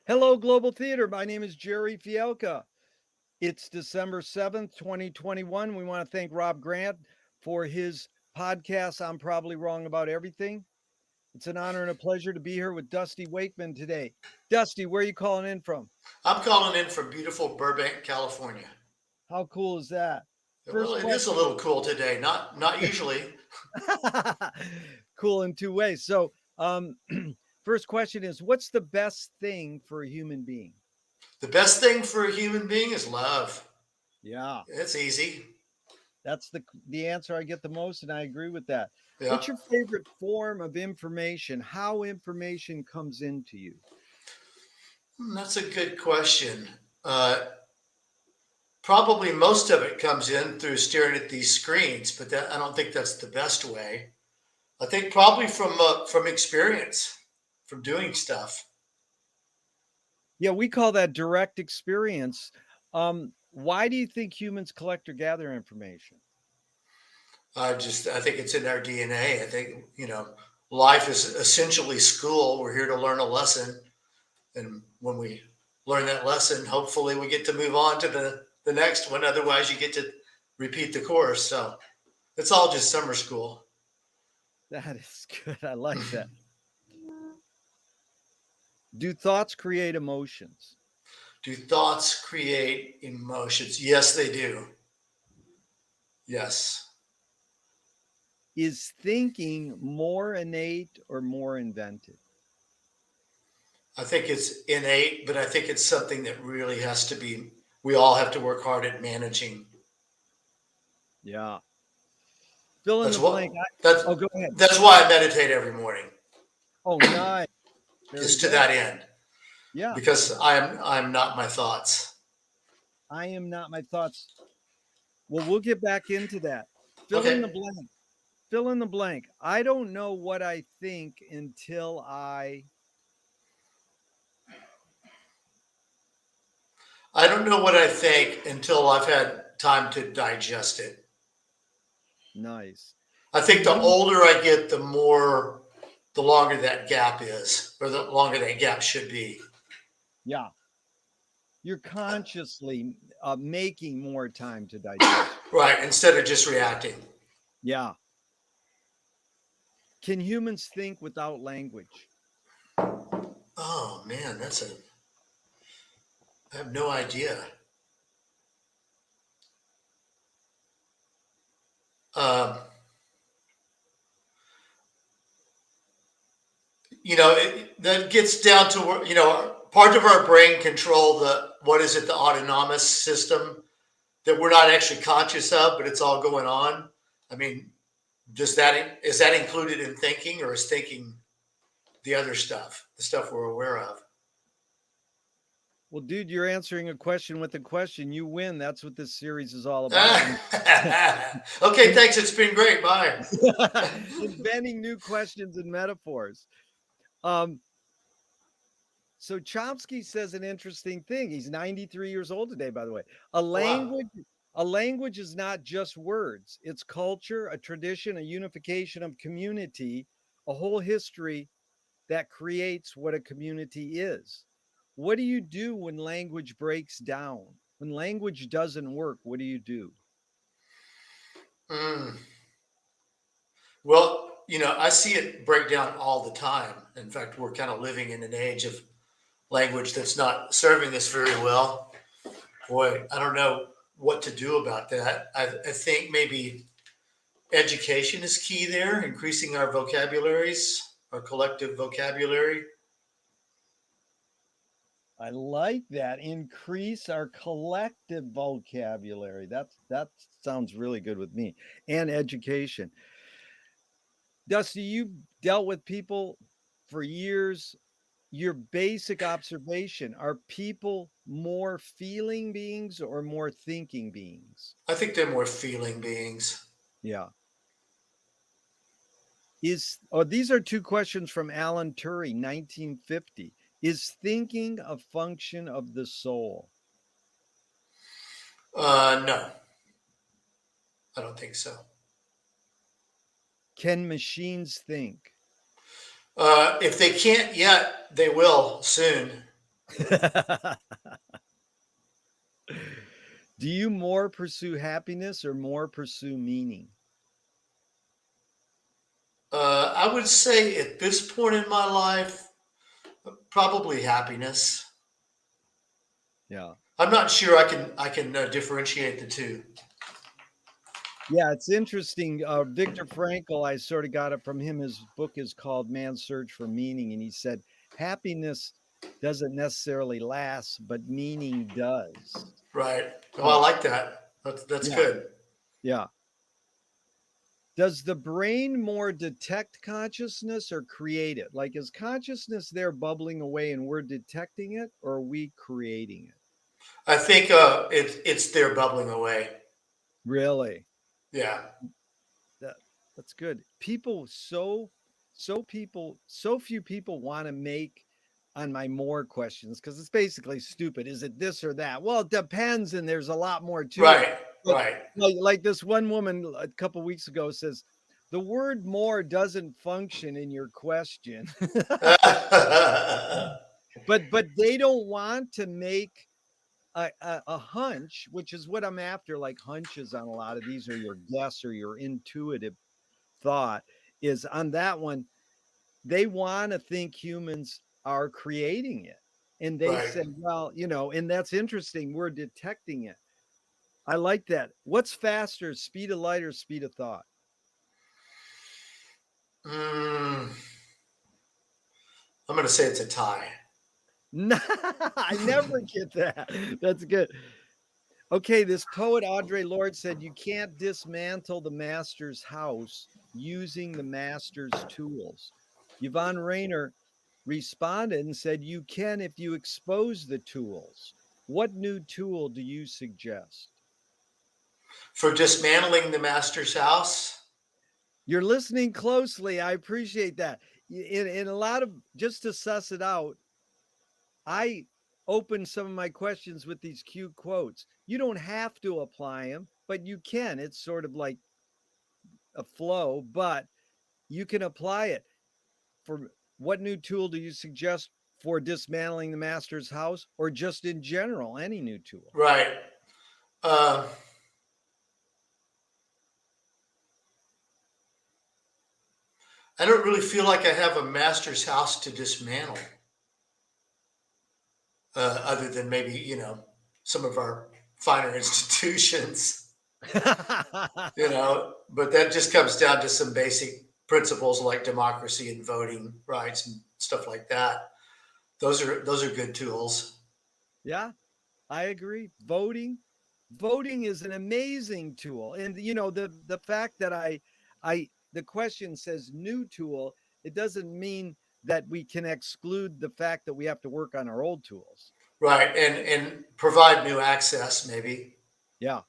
Hello, Global Theater. My name is Jerry Fielka. It's December 7th, 2021. We want to thank Rob Grant for his podcast, I'm Probably Wrong About Everything. It's an honor and a pleasure to be here with Dusty Wakeman today. Dusty, where are you calling in from? I'm calling in from beautiful Burbank, California. How cool is that? Well, First it is a question. little cool today. Not usually. Cool in two ways. So, first question is what's the best thing for a human being? The best thing for a human being is love. Yeah. It's easy. That's the answer I get the most, and I agree with that. Yeah, What's your favorite form of information? How information comes into you? That's a good question. Uh, Probably most of it comes in through staring at these screens, but I don't think that's the best way. I think probably from experience, from doing stuff. Yeah, we call that direct experience. Why do you think humans collect or gather information? I think it's in our DNA. I think life is essentially school. We're here to learn a lesson, and when we learn that lesson, hopefully we get to move on to the next one. Otherwise, you get to repeat the course. So it's all just summer school. That is good. I like that. Do thoughts create emotions? Do thoughts create emotions? Yes, they do. Yes. Is thinking more innate or more invented? I think it's innate, but I think it's something that really has to be, we all have to work hard at managing. Yeah. Fill in That's the blank. what, that's, Oh, go ahead. that's why I meditate every morning, Oh, nice. Very is to good. that end, Yeah. because I'm not my thoughts. I am not my thoughts. Well, we'll get back into that. Fill in the Okay. blank. Fill in the blank. I don't know what I think until I. I don't know what I think until I've had time to digest it. Nice. I Can think the you? older I get, the longer that gap is, or the longer that gap should be. Yeah. You're consciously making more time to digest. Right, instead of just reacting. Yeah. Can humans think without language? Oh man, I have no idea. Um, that gets down to where, part of our brain control what is it, the autonomous system that we're not actually conscious of, but it's all going on. I mean, is that included in thinking, or is thinking the other stuff, the stuff we're aware of? Well, dude, you're answering a question with a question. You win. That's what this series is all about. Okay, thanks. It's been great. Bye. Inventing new questions and metaphors. Um, so Chomsky says an interesting thing. He's 93 years old today, by the way. A Wow. language, a language is not just words. It's culture, a tradition, a unification of community, a whole history that creates what a community is. What do you do when language breaks down? When language doesn't work, what do you do? Mm. Well, I see it break down all the time. In fact, we're kind of living in an age of language that's not serving us very well. Boy, I don't know what to do about that. I think maybe education is key there, increasing our vocabularies, our collective vocabulary. I like that. Increase our collective vocabulary. That sounds really good with me. And education. Dusty, you've dealt with people for years. Your basic observation, are people more feeling beings or more thinking beings? I think they're more feeling beings. Yeah. These are two questions from Alan Turing, 1950. Is thinking a function of the soul? No, I don't think so. Can machines think? If they can't yet, they will soon. Do you more pursue happiness or more pursue meaning? I would say at this point in my life, probably happiness. Yeah. I'm not sure I can differentiate the two. Yeah, it's interesting. Viktor Frankl, I sort of got it from him. His book is called Man's Search for Meaning. And he said, happiness doesn't necessarily last, but meaning does. Right. Oh, I So, like that. That's yeah, good. yeah. Does the brain more detect consciousness or create it? Like, is consciousness there bubbling away and we're detecting it, or are we creating it? I think it's there bubbling away. Really? Yeah. That that's good. People so few people want to make on my more questions because it's basically stupid. Is it this or that? Well, it depends, and there's a lot more to it. Right. But Right. like this one woman a couple weeks ago says, the word more doesn't function in your question. But they don't want to make a hunch, which is what I'm after, like hunches on a lot of these, or your guess or your intuitive thought is on that one. They want to think humans are creating it. And they right. say, well, and that's interesting. We're detecting it. I like that. What's faster, speed of light or speed of thought? Mm, I'm going to say it's a tie. No, I never get that. That's good. Okay, this poet Audre Lorde said you can't dismantle the master's house using the master's tools. Yvonne Rainer responded and said you can if you expose the tools. What new tool do you suggest? For dismantling the master's house. You're listening closely. I appreciate that. In a lot of, just to suss it out, I open some of my questions with these cute quotes. You don't have to apply them, but you can. It's sort of like a flow, but you can apply it. For what new tool do you suggest for dismantling the master's house, or just in general, any new tool? Right. Uh, I don't really feel like I have a master's house to dismantle, other than maybe some of our finer institutions. But that just comes down to some basic principles like democracy and voting rights and stuff like that. Those are good tools. Yeah, I agree. Voting is an amazing tool. And the fact that I the question says new tool, it doesn't mean that we can exclude the fact that we have to work on our old tools. Right, and provide new access maybe. Yeah,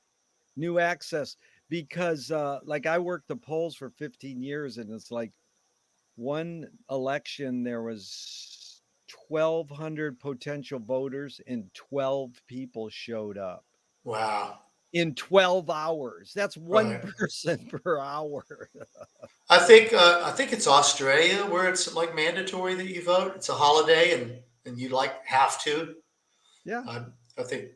new access, because like I worked the polls for 15 years, and it's like one election there was 1,200 potential voters and 12 people showed up Wow. in 12 hours. That's one Right. person per hour. I think it's Australia where it's like mandatory that you vote. It's a holiday and you like have to. Yeah, I I think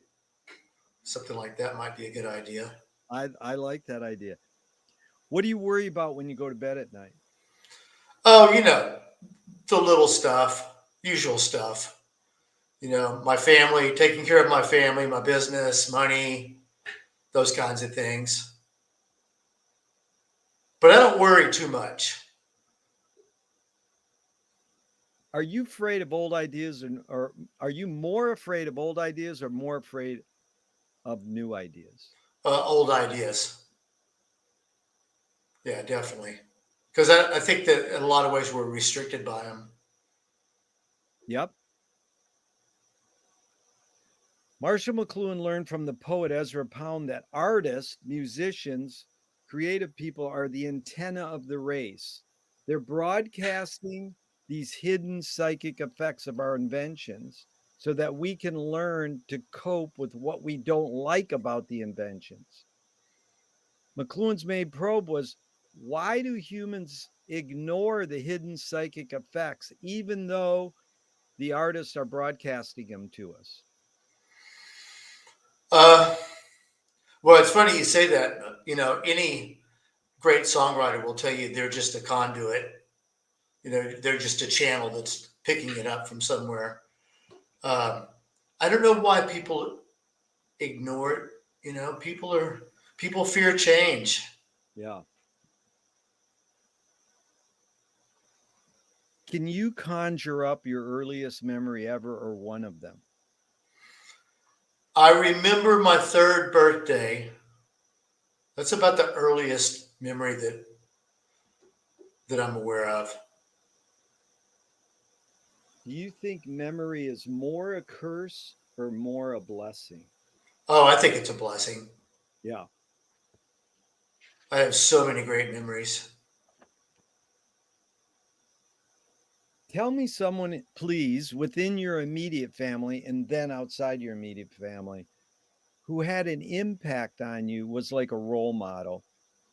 something like that might be a good idea. I like that idea. What do you worry about when you go to bed at night? Oh, the little stuff, usual stuff. My family, taking care of my family, my business, money, those kinds of things. But I don't worry too much. Are you afraid of old ideas, or are you more afraid of old ideas or more afraid of new ideas? Old ideas. Yeah, definitely. Because I think that in a lot of ways we're restricted by them. Yep. Marshall McLuhan learned from the poet Ezra Pound that artists, musicians, creative people are the antenna of the race. They're broadcasting these hidden psychic effects of our inventions so that we can learn to cope with what we don't like about the inventions. McLuhan's main probe was, why do humans ignore the hidden psychic effects, even though the artists are broadcasting them to us? Uh, well, it's funny you say that. Any great songwriter will tell you they're just a conduit. They're just a channel that's picking it up from somewhere. Um, I don't know why people ignore it. People fear change. Yeah. Can you conjure up your earliest memory ever or one of them? I remember my third birthday. That's about the earliest memory that I'm aware of. Do you think memory is more a curse or more a blessing? Oh, I think it's a blessing. Yeah. I have so many great memories. Tell me someone, please, within your immediate family and then outside your immediate family who had an impact on you, was like a role model,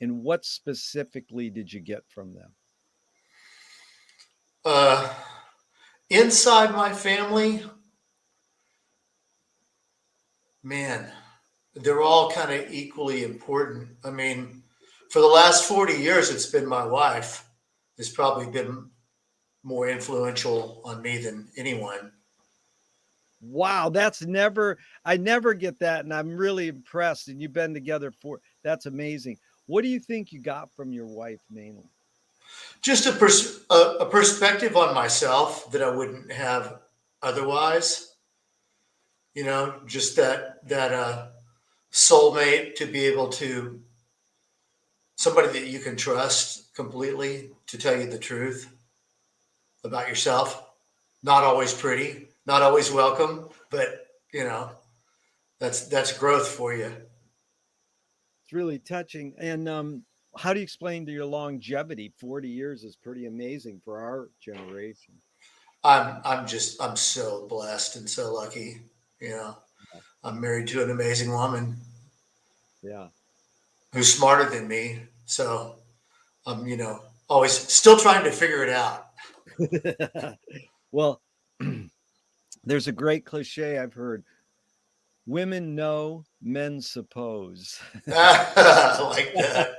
and what specifically did you get from them? Uh, Inside my family, man, they're all kind of equally important. I mean, for the last 40 years, it's been my wife has probably been more influential on me than anyone. Wow, I never get that, and I'm really impressed. And you've been together for that's amazing. What do you think you got from your wife mainly? Just a perspective on myself that I wouldn't have otherwise. Just that soulmate to be able to somebody that you can trust completely to tell you the truth about yourself. Not always pretty, not always welcome, but that's growth for you. It's really touching. And how do you explain to your longevity? 40 years is pretty amazing for our generation. I'm so blessed and so lucky. You know, I'm married to an amazing woman Yeah. who's smarter than me. So I'm, always still trying to figure it out. Well, there's a great cliche I've heard: women know, men suppose. I like that.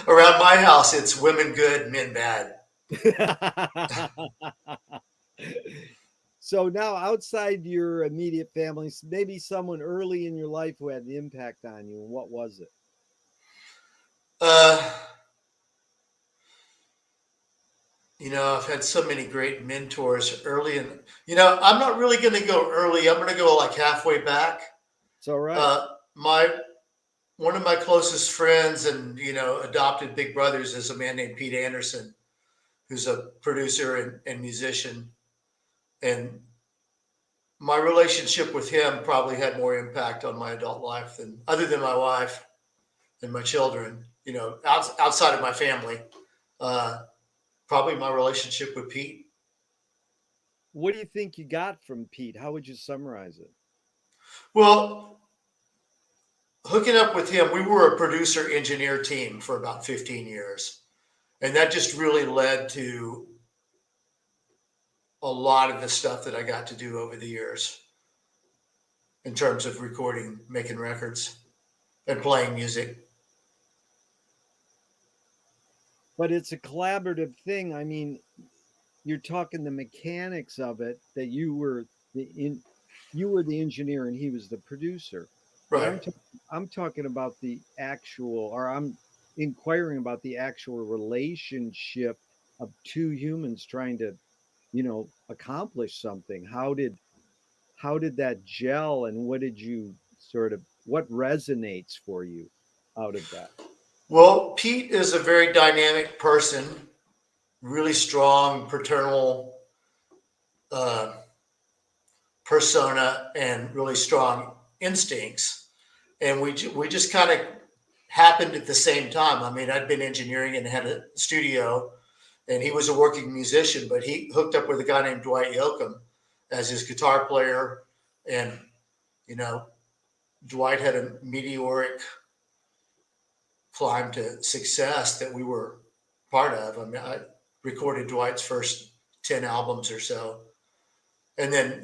Around my house, it's women good, men bad. So now, outside your immediate family, maybe someone early in your life who had an impact on you, and what was it? Uh, I've had so many great mentors early, and I'm not really going to go early. I'm going to go like halfway back. It's all right. My One of my closest friends and adopted big brothers is a man named Pete Anderson, who's a producer and musician. And my relationship with him probably had more impact on my adult life than other than my wife and my children. Outside of my family, uh, probably my relationship with Pete. What do you think you got from Pete? How would you summarize it? Well, hooking up with him, we were a producer engineer team for about 15 years. And that just really led to a lot of the stuff that I got to do over the years in terms of recording, making records, and playing music. But it's a collaborative thing. I mean, you're talking the mechanics of it, that you were the engineer and he was the producer. But Right. I'm talking about the actual, or I'm inquiring about the actual relationship of two humans trying to, accomplish something. How did that gel, and what did you what resonates for you out of that? Well, Pete is a very dynamic person, really strong paternal uh, persona, and really strong instincts. And we just kind of happened at the same time. I mean, I'd been engineering and had a studio, and he was a working musician, but he hooked up with a guy named Dwight Yoakam as his guitar player. And, you know, Dwight had a meteoric climb to success that we were part of. I mean, I recorded Dwight's first 10 albums or so. And then,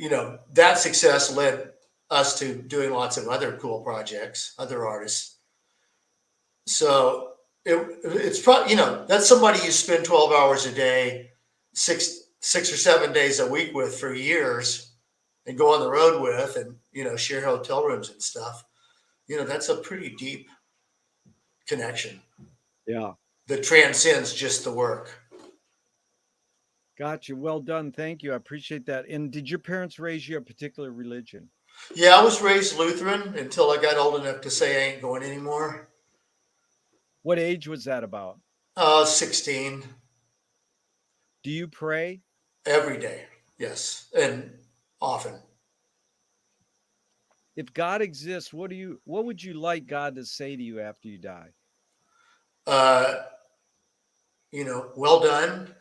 that success led us to doing lots of other cool projects, other artists. So it's probably, that's somebody you spend 12 hours a day, six or 7 days a week with for years and go on the road with and, share hotel rooms and stuff. That's a pretty deep connection Yeah. that transcends just the work. Gotcha. Well done. Thank you. I appreciate that. And did your parents raise you a particular religion? Yeah, I was raised Lutheran until I got old enough to say I ain't going anymore. What age was that about? 16. Do you pray? Every day. Yes. And often. If God exists, what would you like God to say to you after you die? Uh, well done.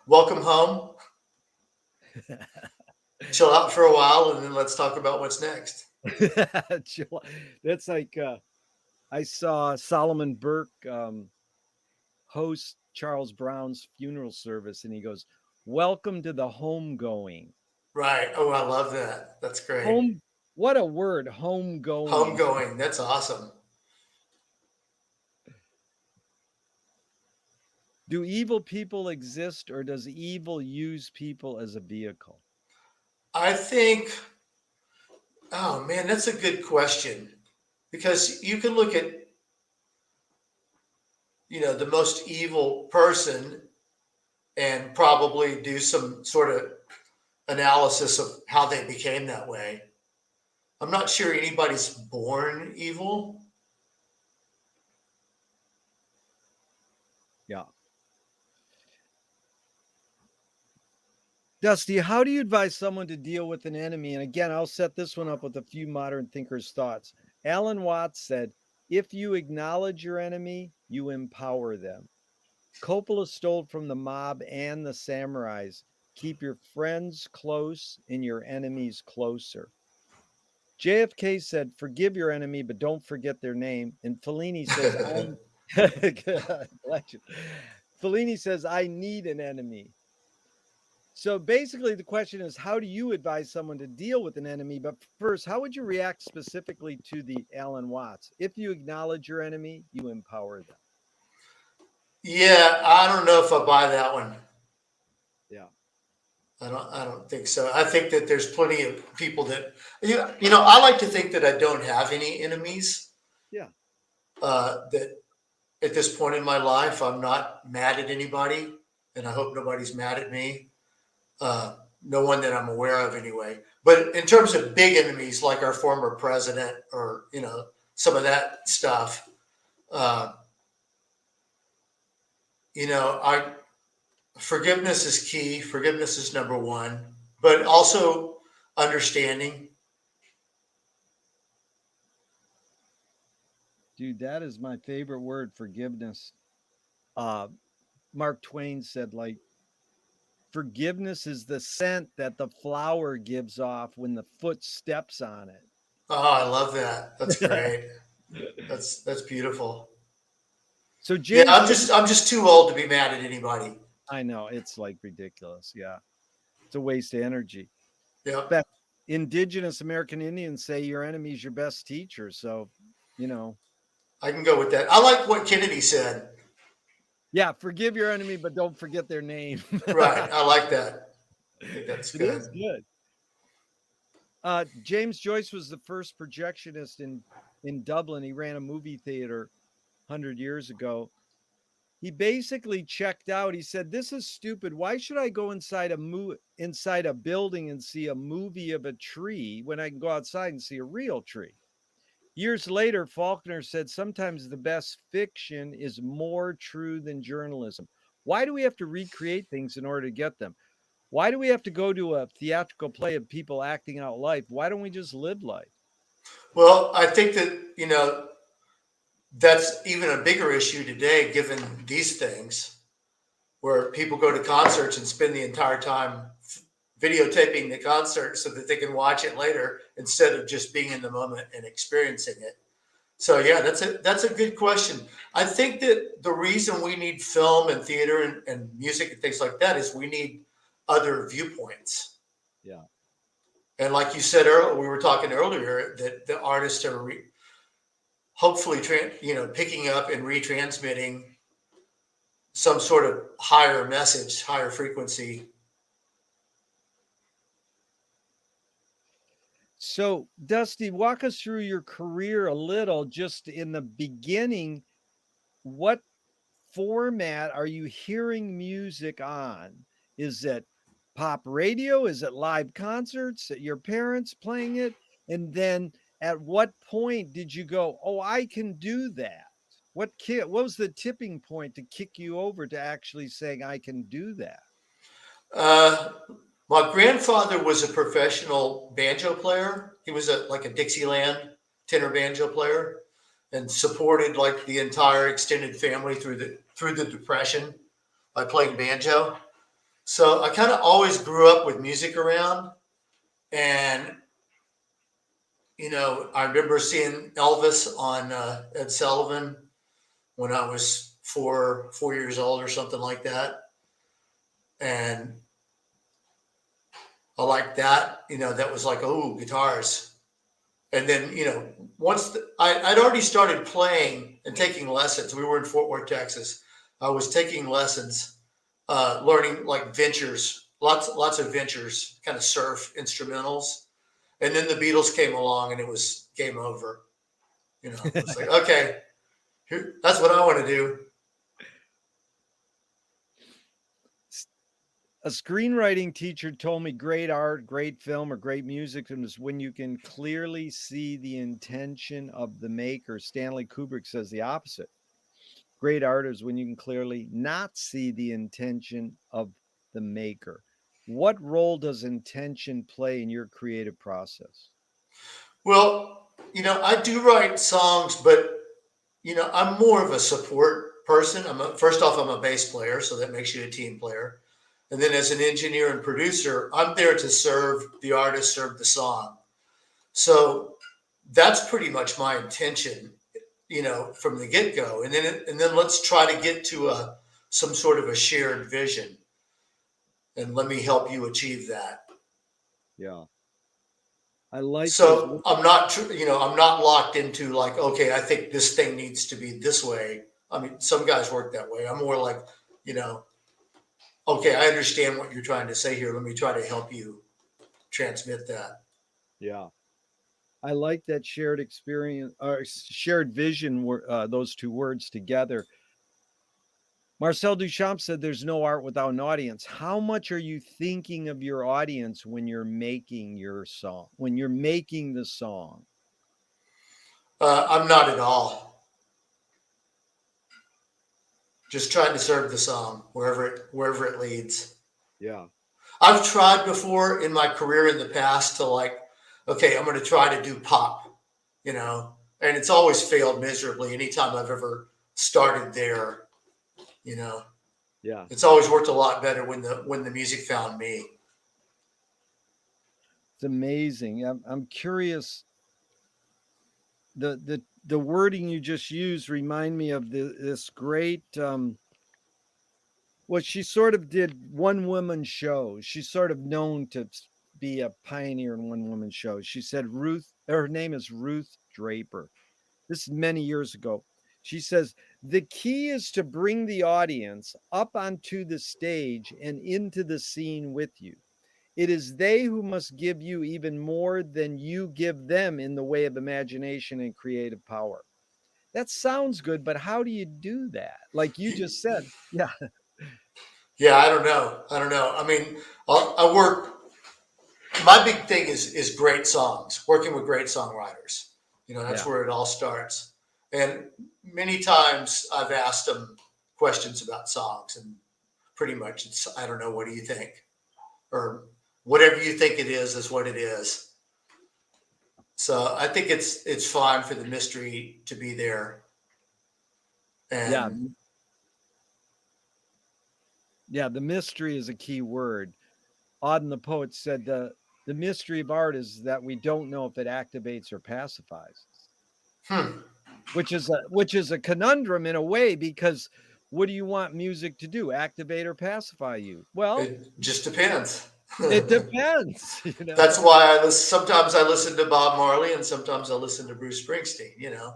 Welcome home. Chill out for a while and then let's talk about what's next. That's like I saw Solomon Burke host Charles Brown's funeral service, and he goes, "Welcome to the homegoing." Right. Oh, I love that. That's great. What a word, homegoing. Homegoing. That's awesome. Do evil people exist, or does evil use people as a vehicle? I think, oh man, that's a good question. Because you can look at, the most evil person and probably do some sort of analysis of how they became that way. I'm not sure anybody's born evil. Yeah. Dusty, how do you advise someone to deal with an enemy? And again, I'll set this one up with a few modern thinkers' thoughts. Alan Watts said, if you acknowledge your enemy, you empower them. Coppola stole from the mob and the samurais. Keep your friends close and your enemies closer. JFK said, forgive your enemy, but don't forget their name. And Fellini says, Fellini says, I need an enemy. So basically, the question is, how do you advise someone to deal with an enemy? But first, how would you react specifically to the Alan Watts? If you acknowledge your enemy, you empower them. Yeah, I don't know if I buy that one. Yeah. I don't think so. I think that there's plenty of people that, I like to think that I don't have any enemies. Yeah. That at this point in my life, I'm not mad at anybody, and I hope nobody's mad at me. No one that I'm aware of anyway. But in terms of big enemies, like our former president or, some of that stuff, forgiveness is key. Forgiveness is number one, but also understanding. Dude, that is my favorite word, forgiveness. Mark Twain said, like, forgiveness is the scent that the flower gives off when the foot steps on it. Oh, I love that. That's great. That's beautiful. So James, yeah, I'm just too old to be mad at anybody. I know, it's like ridiculous. Yeah, it's a waste of energy. Yeah. Indigenous American Indians say your enemy is your best teacher. So, I can go with that. I like what Kennedy said. Yeah, forgive your enemy, but don't forget their name. Right. I like that. I think that's good. It is good. James Joyce was the first projectionist in Dublin. He ran a movie theater 100 years ago. He basically checked out. He said, "This is stupid. Why should I go inside a building and see a movie of a tree when I can go outside and see a real tree?" Years later, Faulkner said, "Sometimes the best fiction is more true than journalism." Why do we have to recreate things in order to get them? Why do we have to go to a theatrical play of people acting out life? Why don't we just live life? Well, I think that, that's even a bigger issue today, given these things, where people go to concerts and spend the entire time videotaping the concert so that they can watch it later instead of just being in the moment and experiencing it. So yeah, that's a good question. I think that the reason we need film and theater and music and things like that is we need other viewpoints. Yeah. And like you said earlier, we were talking earlier that the artists are hopefully, picking up and retransmitting some sort of higher message, higher frequency. So, Dusty, walk us through your career a little. Just in the beginning, what format are you hearing music on? Is it pop radio? Is it live concerts? Your parents playing it? And then at what point did you go, oh, I can do that? What was the tipping point to kick you over to actually saying, I can do that? Uh, my grandfather was a professional banjo player. He was like a Dixieland tenor banjo player, and supported like the entire extended family through the Depression by playing banjo. So I kind of always grew up with music around, and I remember seeing Elvis on Ed Sullivan when I was 4 years old or something like that, and I liked that. That was like, oh, guitars. And then I'd already started playing and taking lessons. We were in Fort Worth, Texas. I was taking lessons, learning like ventures, lots of ventures, kind of surf instrumentals. And then the Beatles came along, and it was game over. It was like, okay, that's what I want to do. A screenwriting teacher told me great art, great film, or great music is when you can clearly see the intention of the maker. Stanley Kubrick says the opposite. Great art is when you can clearly not see the intention of the maker. What role does intention play in your creative process? Well, I do write songs, but I'm more of a support person. First off, I'm a bass player, so that makes you a team player. And then as an engineer and producer, I'm there to serve the artist, serve the song. So that's pretty much my intention, from the get go. And then let's try to get to some sort of a shared vision, and let me help you achieve that. Yeah. I like So I'm not, I'm not locked into like, okay, I think this thing needs to be this way. I mean, some guys work that way. I'm more like, okay, I understand what you're trying to say here. Let me try to help you transmit that. Yeah. I like that shared experience or shared vision, those two words together. Marcel Duchamp said there's no art without an audience. How much are you thinking of your audience when you're making your song, when you're making the song? I'm not at all. Just trying to serve the song wherever it leads. Yeah. I've tried before in my career in the past to like, okay, I'm going to try to do pop, and it's always failed miserably. Anytime I've ever started there, Yeah. it's always worked a lot better when the music found me. It's amazing. I'm curious. The wording you just used remind me of this great well, she sort of did one woman shows. She's sort of known to be a pioneer in one woman shows. She said her name is Ruth Draper. This is many years ago. She says, the key is to bring the audience up onto the stage and into the scene with you. It is they who must give you even more than you give them in the way of imagination and creative power. That sounds good, but how do you do that? Like you just said, yeah, Yeah, I don't know. I mean, I work. My big thing is great songs. Working with great songwriters. That's yeah. where it all starts. And many times I've asked them questions about songs, and pretty much it's, I don't know, what do you think, or whatever you think it is what it is. So I think it's fine for the mystery to be there. Yeah, And yeah, the mystery is a key word. Auden the poet said the mystery of art is that we don't know if it activates or pacifies, hmm, which is a conundrum in a way because what do you want music to do? Activate or pacify you? Well, It just depends. it depends, you know. That's why sometimes I listen to Bob Marley and sometimes I listen to Bruce Springsteen, you know.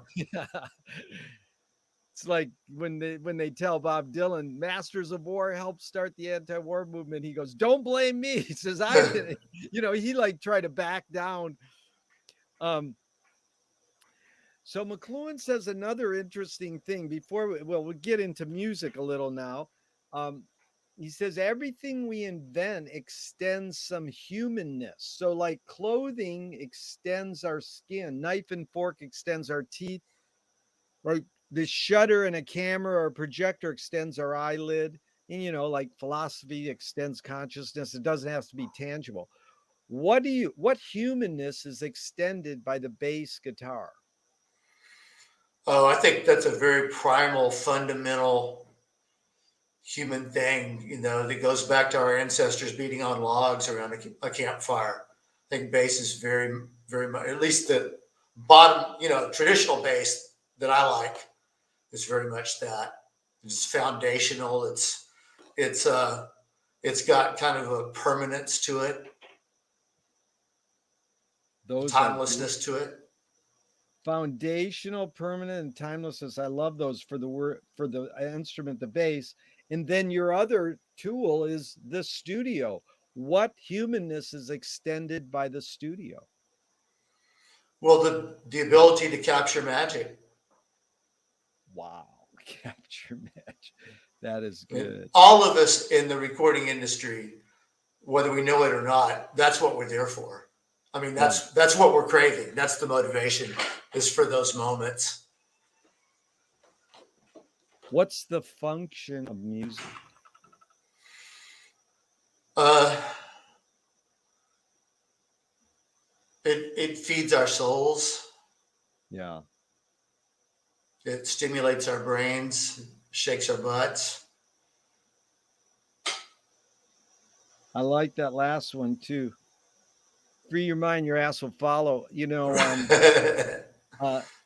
It's like when they tell Bob Dylan, Masters of War helped start the anti-war movement. He goes, "Don't blame me." He says, "I didn't." You know, he like tried to back down. So McLuhan says another interesting thing before we'll get into music a little now. He says everything we invent extends some humanness. So like clothing extends our skin, knife and fork extends our teeth, like the shutter in a camera or projector extends our eyelid. And you know, like philosophy extends consciousness. It doesn't have to be tangible. What humanness is extended by the bass guitar? Oh, I think that's a very primal, fundamental human thing, you know, that goes back to our ancestors beating on logs around a campfire. I think bass is very, very much, at least the bottom, you know, traditional bass that I like is very much that. It's foundational. It's it's got kind of a permanence to it, Those are timelessness to it. foundational, permanent, and timelessness. I love those for the word, for the instrument, the bass. And then your other tool is the studio. What humanness is extended by the studio? Well, the ability to capture magic. Wow, capture match. That is I mean, good. all of us in the recording industry, whether we know it or not, that's what we're there for. I mean, Yeah. that's what we're craving. That's the motivation, is for those moments. What's the function of music? Uh, it feeds our souls. Yeah. It stimulates our brains, shakes our butts. I like that last one too. Free your mind, your ass will follow. You know,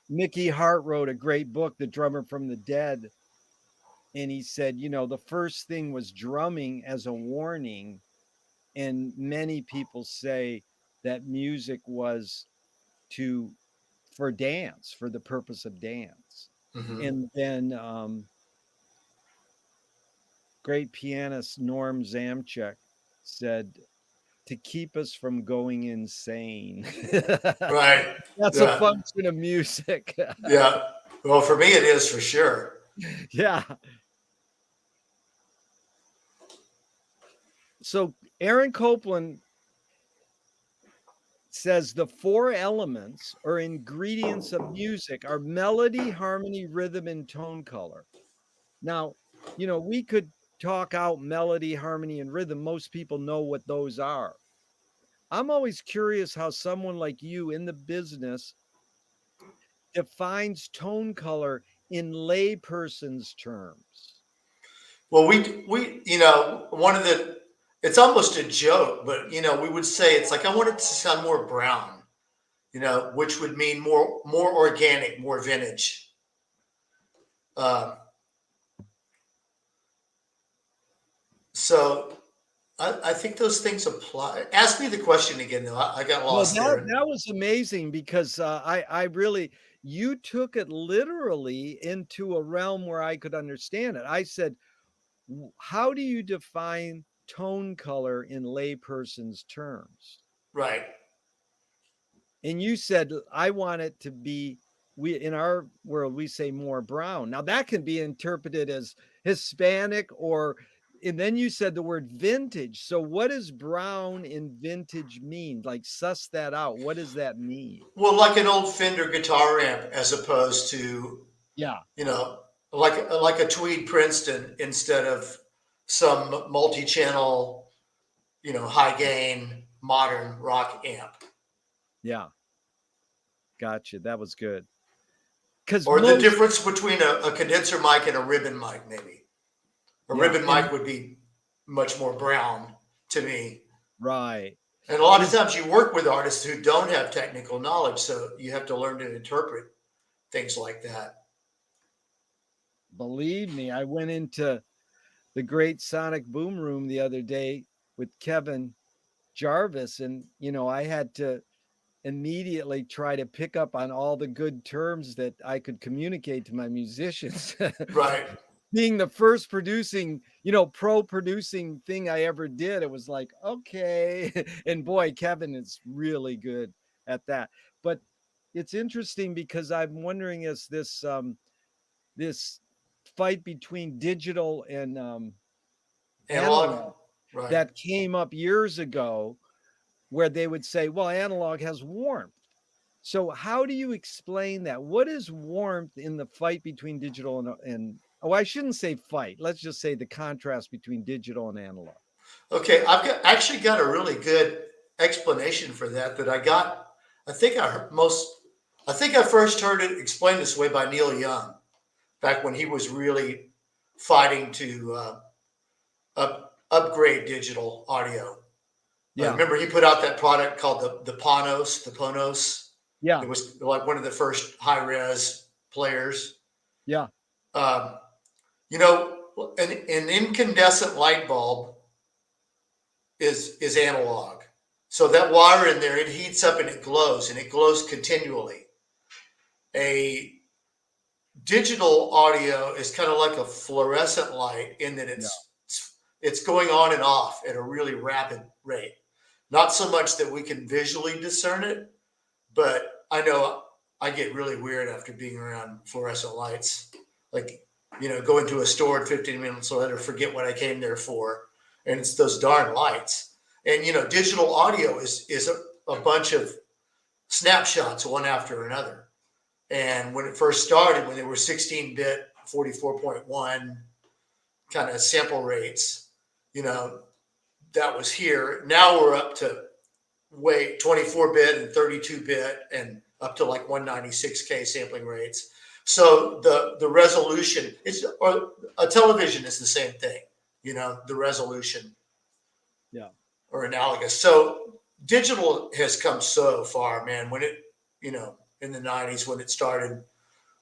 Mickey Hart wrote a great book, The Drummer from the Dead. And he said, you know, the first thing was drumming as a warning. And many people say that music was for dance, for the purpose of dance. Mhm. And then great pianist Norm Zamchek said, to keep us from going insane. Right. That's a Yeah. function of music. Yeah. Well, for me, it is for sure. Yeah. So Aaron Copland says the four elements or ingredients of music are melody, harmony, rhythm, and tone color. Now, you know, we could talk out melody, harmony, and rhythm. Most people know what those are. I'm always curious how someone like you in the business defines tone color in layperson's terms. Well, you know, it's almost a joke, but you know, we would say it's like I want it to sound more brown, you know, which would mean more organic, more vintage. Uh, so I think those things apply. Ask me the question again, though. I got Well, lost that there. that was amazing because I really, you took it literally into a realm where I could understand it. I said, how do you define tone color in layperson's terms? Right. And you said, I want it to be, we in our world, we say more brown. Now that can be interpreted as Hispanic or, and then you said the word vintage. So what does brown in vintage mean? Like suss that out. What does that mean? Well, like an old Fender guitar amp, as opposed to, Yeah. you know, like a Tweed Princeton instead of some multi-channel, you know, high gain modern rock amp. Yeah. Gotcha. That was good. Because Or the most, difference between a condenser mic and a ribbon mic, maybe. A yeah. ribbon And mic would be much more brown to me. right. And a lot of Is times you work with artists who don't have technical knowledge, so you have to learn to interpret things like that. Believe me, I went into the great Sonic Boom Room the other day with Kevin Jarvis, and I had to immediately try to pick up on all the good terms that I could communicate to my musicians. Right. Being the first pro producing thing I ever did, it was like, okay. And boy, Kevin is really good at that. But it's interesting because I'm wondering, is this fight between digital and Analog. analog Right. that came up years ago, where they would say, well, analog has warmth. So how do you explain that? What is warmth in the fight between digital and oh, I shouldn't say fight. Let's just say the contrast between digital and analog. Okay, actually got a really good explanation for that. That I got. I think I heard most. I think I first heard it explained this way by Neil Young, back when he was really fighting to upgrade digital audio. I Yeah. remember he put out that product called the Ponos. The Ponos. Yeah. It was like one of the first high res players. Yeah. Um, an incandescent light bulb is analog. So that wire in there, it heats up and it glows continually. A digital audio is kind of like a fluorescent light in that Yeah. it's going on and off at a really rapid rate. Not so much that we can visually discern it, but I know I get really weird after being around fluorescent lights. Like, go into a store and 15 minutes later, forget what I came there for. And it's those darn lights. And, digital audio is a bunch of snapshots one after another. And when it first started, when they were 16-bit, 44.1 kind of sample rates, that was here. Now we're up to 24-bit and 32-bit and up to like 196K sampling rates. So the resolution or a television is the same thing, the resolution. Yeah. Or analogous. So digital has come so far, man. When it, in the 90s when it started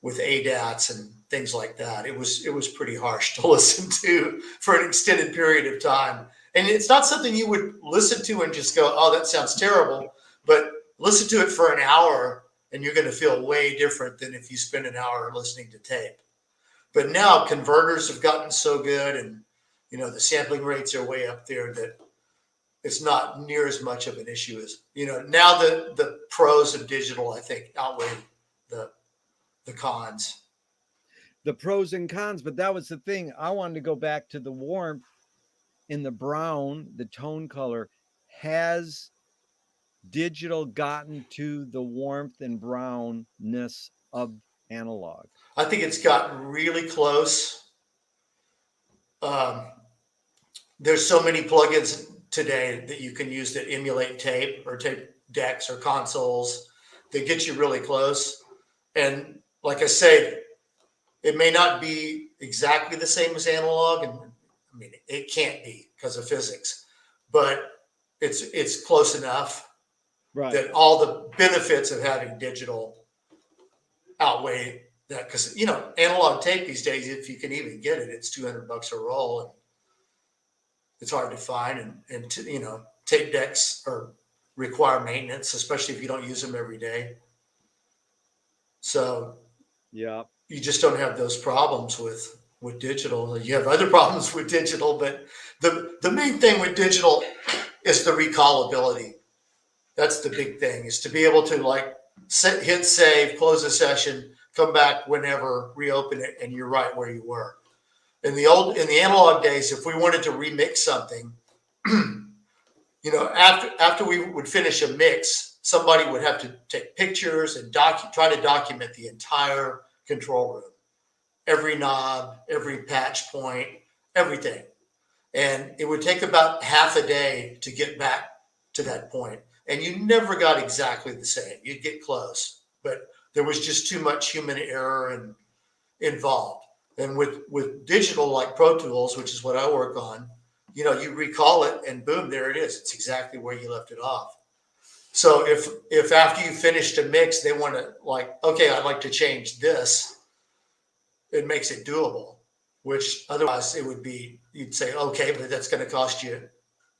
with ADATs and things like that, it was pretty harsh to listen to for an extended period of time. And it's not something you would listen to and just go, oh, that sounds terrible. But listen to it for an hour and you're going to feel way different than if you spend an hour listening to tape. But now converters have gotten so good and, the sampling rates are way up there that it's not near as much of an issue as, now the pros of digital, I think, outweigh the cons. The pros and cons, but that was the thing. I wanted to go back to the warmth in the brown, the tone color. Has digital gotten to the warmth and brownness of analog? I think it's gotten really close. Um, there's so many plugins today that you can use that emulate tape or tape decks or consoles that get you really close. And like I say, it may not be exactly the same as analog, and I mean it can't be because of physics, but it's close enough Right. that all the benefits of having digital outweigh that. Because analog tape these days, if you can even get it, it's $200 a roll, and it's hard to find. And tape decks require maintenance, especially if you don't use them every day. So Yeah. you just don't have those problems with digital. You have other problems with digital, but the main thing with digital is the recallability. That's the big thing, is to be able to hit save, close a session, come back whenever, reopen it, and you're right where you were. In the analog days, if we wanted to remix something, after we would finish a mix, somebody would have to take pictures and try to document the entire control room, every knob, every patch point, everything. And it would take about half a day to get back to that point. And you never got exactly the same. You'd get close, but there was just too much human error and involved. And with digital like Pro Tools, which is what I work on, you recall it and boom, there it is. It's exactly where you left it off. So if after you finished a mix, they want to okay, I'd like to change this. it makes it doable, which otherwise it would be, you'd say, okay, but that's going to cost you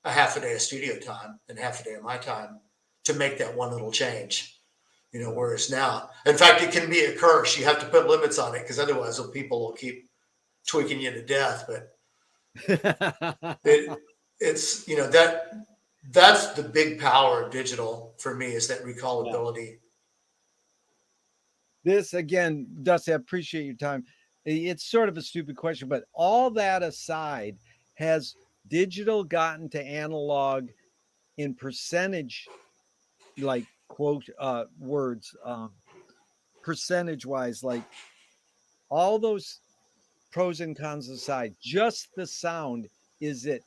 a half a day of studio time and half a day of my time to make that one little change. Whereas now, in fact, it can be a curse. You have to put limits on it because otherwise people will keep tweaking you to death. But it's, that's the big power of digital for me, is that Yeah. recallability. This again, Dusty, I appreciate your time. It's sort of a stupid question, but all that aside, has digital gotten to analog in percentage, like quote words, percentage wise, like all those pros and cons aside, just the sound, is it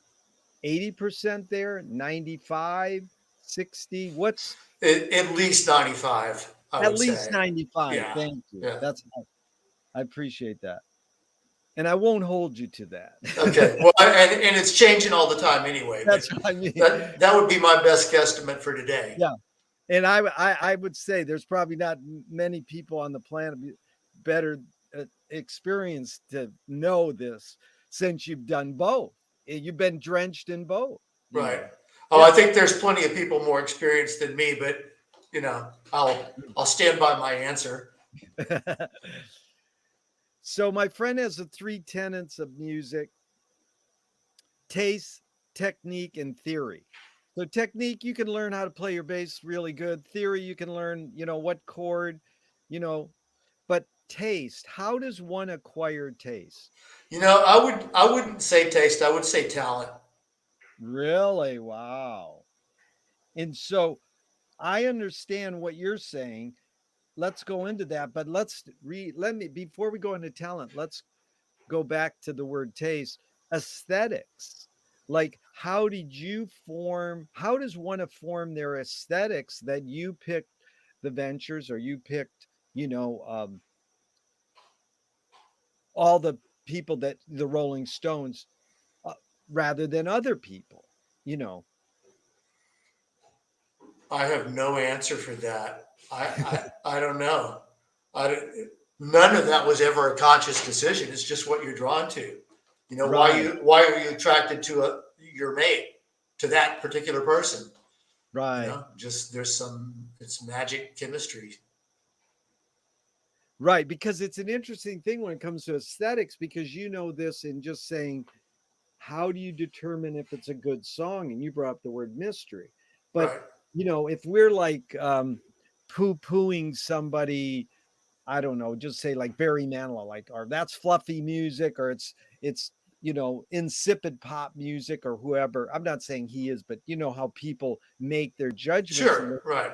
80% there, 95, 60? What's At least 95, I at would least say. 95? Yeah. Thank you. Yeah. I appreciate that. And I won't hold you to that. Okay. Well, and it's changing all the time anyway, but That's what I mean. that would be my best guesstimate for today. Yeah. And I would say there's probably not many people on the planet better experienced to know this, since you've done both. You've been drenched in both, Right. Oh, I Yeah. think there's plenty of people more experienced than me, but I'll stand by my answer. So my friend has the 3 tenets of music: taste, technique, and theory. So technique, you can learn how to play your bass really good. Theory, you can learn, what chord, you know, but taste, how does one acquire taste? I wouldn't say taste, I would say talent. Really? Wow. And so I understand what you're saying. Let's go into that, but let me, before we go into talent, let's go back to the word taste. Aesthetics. Like, how does one form their aesthetics, that you picked the ventures, or you picked, all the people, that the Rolling Stones, uh, rather than other people, you know? I have no answer for that. I don't know. I, None of that was ever a conscious decision. It's just what you're drawn to. Right, Why are you attracted to your mate, to that particular person? right, Just it's magic chemistry. right. Because it's an interesting thing when it comes to aesthetics, because this in just saying, how do you determine if it's a good song? And you brought up the word mystery. But, Right. if we're like poo-pooing somebody, I don't know, just say like Barry Manilow, like, or that's fluffy music, or it's insipid pop music, or whoever. I'm not saying he is, but how people make their judgments. Sure. Right.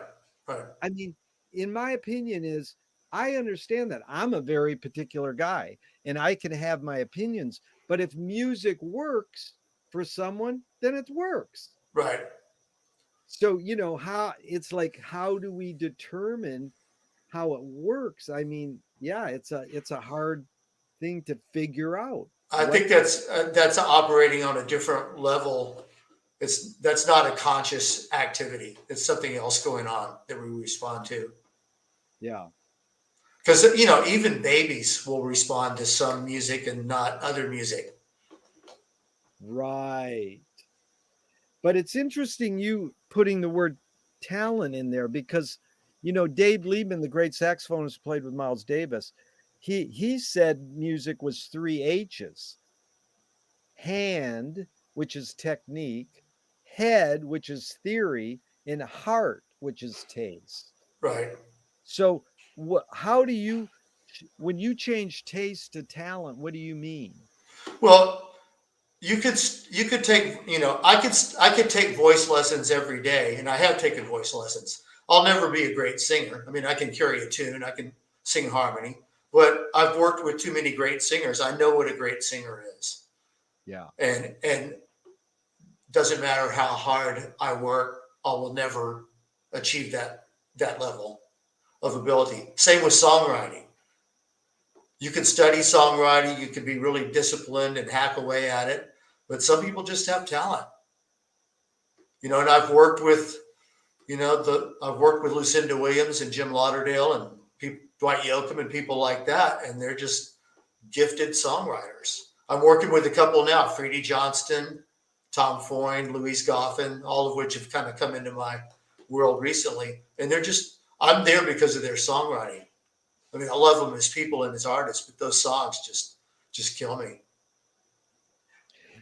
Right. I mean, in my opinion, is I understand that I'm a very particular guy and I can have my opinions, but if music works for someone, then it works. Right. So, how it's like, how do we determine how it works? I mean, yeah, it's a hard thing to figure out. I What think that's operating on a different level. That's not a conscious activity. It's something else going on that we respond to. Yeah. Because even babies will respond to some music and not other music. Right. But it's interesting you putting the word talent in there, because Dave Liebman, the great saxophonist, played with Miles Davis. He said music was 3 H's: hand, which is technique; head, which is theory; and heart, which is taste. Right. So how do you, when you change taste to talent, what do you mean? Well, you could take I could take voice lessons every day, and I have taken voice lessons. I'll never be a great singer. I mean, I can carry a tune, I can sing harmony, but I've worked with too many great singers. I know what a great singer is, Yeah. and doesn't matter how hard I work, I will never achieve that level of ability. Same with songwriting. You can study songwriting, you can be really disciplined and hack away at it, but some people just have talent. And I've worked with, I've worked with Lucinda Williams and Jim Lauderdale and Dwight Yoakam and people like that, and gifted songwriters. I'm working with a couple now, Freddie Johnston, Tom Foyne, Louise Goffin, all of which have kind of come into my world recently. And I'm there because of their songwriting. I mean, I love them as people and as artists, but those songs just kill me.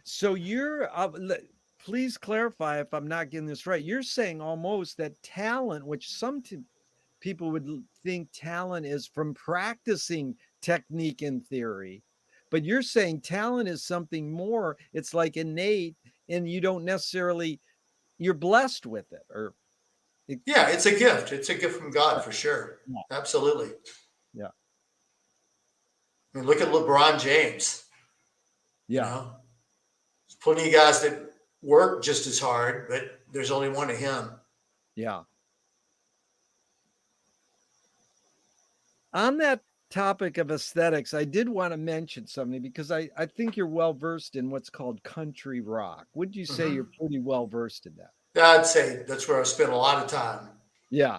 So please clarify if I'm not getting this right. You're saying almost that talent, which people would think talent is from practicing technique and theory, but you're saying talent is something more. It's like innate, and you don't necessarily, you're blessed with it, or yeah, it's a gift. It's a gift from God for sure. Yeah. Absolutely. Yeah. I mean, look at LeBron James. Yeah. You know, there's plenty of guys that work just as hard, but there's only one of him. Yeah. On that topic of aesthetics, I did want to mention something because I think you're well versed in what's called country rock. Would you say you're pretty well versed in that? I'd say that's where I spent a lot of time. Yeah.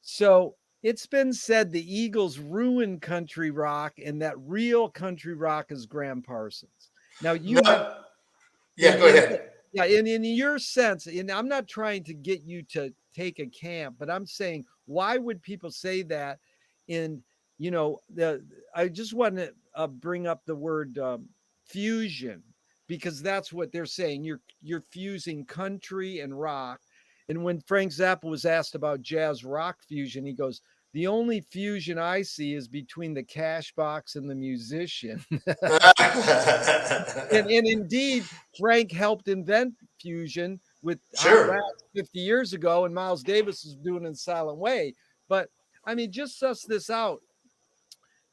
So it's been said the Eagles ruined country rock, and that real country rock is Graham Parsons. Now No, yeah, go ahead. Yeah, in your sense, and I'm not trying to get you to take a camp, but I'm saying, why would people say that? In I just want to bring up the word fusion, because that's what they're saying. You're fusing country and rock. And when Frank Zappa was asked about jazz rock fusion, he goes, "The only fusion I see is between the cash box and the musician." And indeed, Frank helped invent fusion with Hot Sure. Rats 50 years ago, and Miles Davis is doing it in Silent Way. But I mean, just suss this out,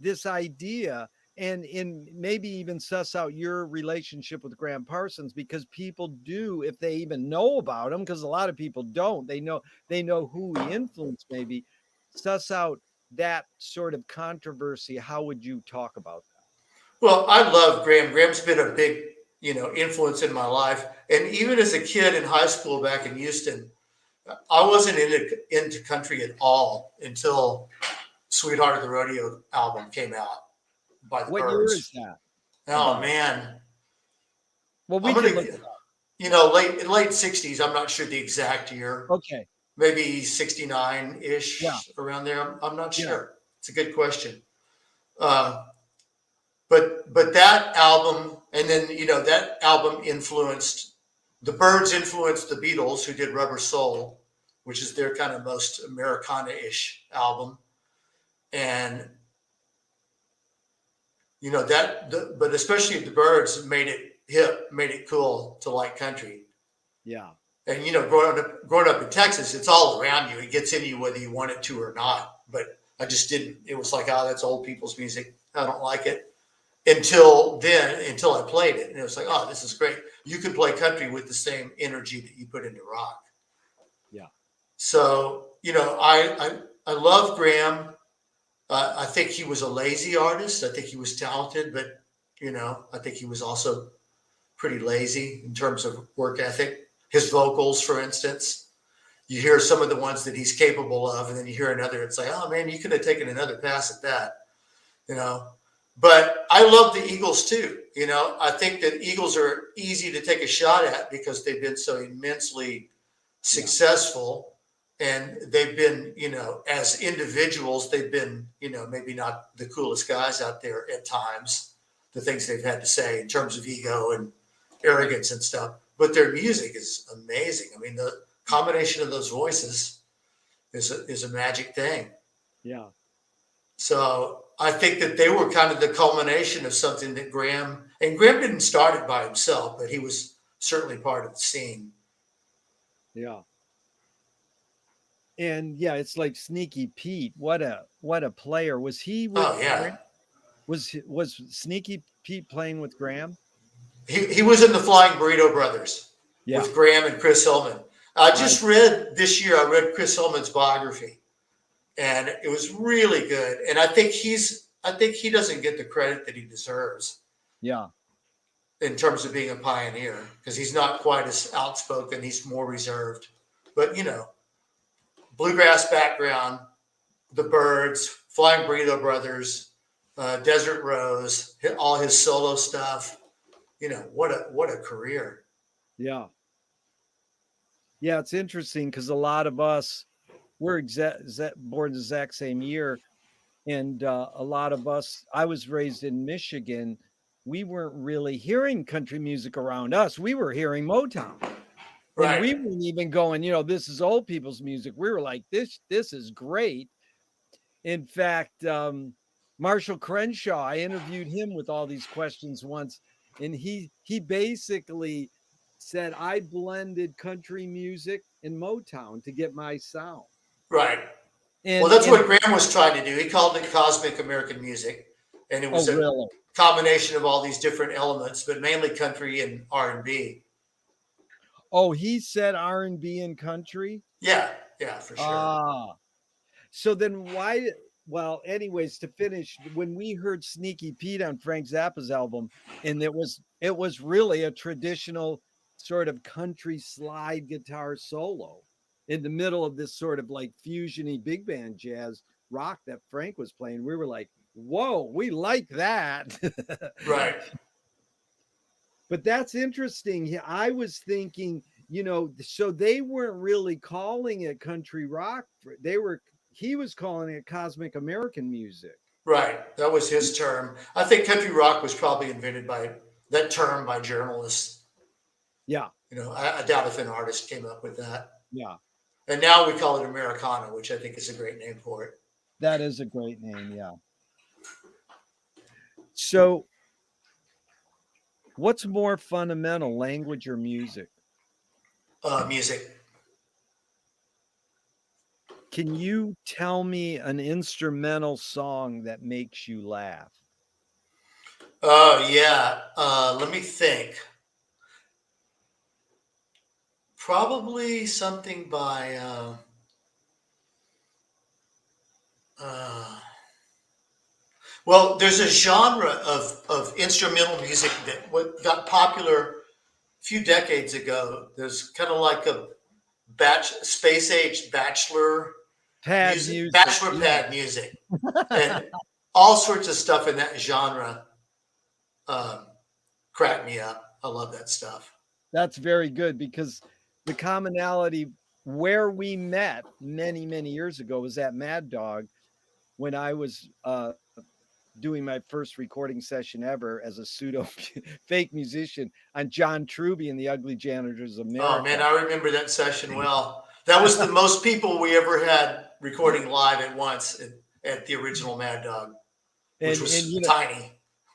this idea, and maybe even suss out your relationship with Graham Parsons, because people do, if they even know about him, because a lot of people don't, they know who he influenced, maybe suss out that sort of controversy. How would you talk about that? Well, I love Graham. Graham's been a big, influence in my life. And even as a kid in high school back in Houston, I wasn't into country at all until Sweetheart of the Rodeo album came out by the What year Byrds. is that? Oh about? Man. Well, we I'm can gonna, look it up. late 60s. I'm not sure the exact year. Okay. Maybe 69-ish, Yeah. around there. I'm not Yeah. sure. It's a good question. But that album, and then that album influenced the Byrds, influenced the Beatles, who did Rubber Soul, which is their kind of most Americana-ish album, and but especially the Byrds made it hip, made it cool to like country. Yeah. And growing up in Texas, it's all around you. It gets in you whether you want it to or not. But I just didn't. It was like, oh, that's old people's music. I don't like it. Until I played it, and it was like, oh, this is great. You can play country with the same energy that you put into rock. Yeah. So I love Graham. I think he was a lazy artist. I think he was talented, but I think he was also pretty lazy in terms of work ethic. His vocals, for instance, you hear some of the ones that he's capable of, and then you hear another. It's like, oh man, you could have taken another pass at that. But I love the Eagles too. I think that Eagles are easy to take a shot at because they've been so immensely successful, and they've been, as individuals, they've been, maybe not the coolest guys out there at times, the things they've had to say in terms of ego and arrogance and stuff, but their music is amazing. I mean, the combination of those voices is a magic thing. Yeah. So I think that they were kind of the culmination of something that Graham didn't start it by himself, but he was certainly part of the scene. Yeah. And yeah, it's like Sneaky Pete. What a player. Was he with Graham? Was Sneaky Pete playing with Graham? He was in the Flying Burrito Brothers with Graham and Chris Hillman. I just read this year, I read Chris Hillman's biography, and it was really good. And I think he doesn't get the credit that he deserves. Yeah. In terms of being a pioneer, because he's not quite as outspoken. He's more reserved. But, bluegrass background, the Byrds, Flying Burrito Brothers, Desert Rose, all his solo stuff. What a career. Yeah. Yeah, it's interesting because a lot of us we're born the exact same year, and a lot of us. I was raised in Michigan. We weren't really hearing country music around us. We were hearing Motown, and Right, we weren't even going. This is old people's music. We were like, this is great. In fact, Marshall Crenshaw, I interviewed him with all these questions once, and he basically said I blended country music and Motown to get my sound. right. Well, And that's and what Graham was trying to do. He called it cosmic American music, and it oh was a really? combination of all these different elements, but mainly country and R&B. Oh, he said R&B and country? Yeah, yeah, for sure. Ah. So then why well, anyways, to finish, when we heard Sneaky Pete on Frank Zappa's album, and it was really a traditional sort of country slide guitar solo in the middle of this sort of like fusiony big band jazz rock that Frank was playing. We were like, whoa, we like that. Right. But that's interesting. I was thinking, so they weren't really calling it country rock. He was calling it cosmic American music. Right. That was his term. I think country rock was probably invented by that term by journalists. Yeah. I doubt if an artist came up with that. Yeah. And now we call it Americana, which I think is a great name for it. That is a great name. Yeah. So what's more fundamental, language or music? Music. Can you tell me an instrumental song that makes you laugh? Oh, yeah. Let me think. Probably something by. Uh, well, there's a genre of instrumental music that got popular a few decades ago. There's kind of like a space age bachelor Pad music, music. bachelor Yeah. pad music, and all sorts of stuff in that genre um, crack me up. I love that stuff. That's very good because the commonality where we met many, many years ago was at Mad Dog when I was doing my first recording session ever as a pseudo fake musician on John Truby and the Ugly Janitors of Oh man, America. I remember that session well. That was the most people we ever had recording live at once at the original Mad Dog, which and was tiny.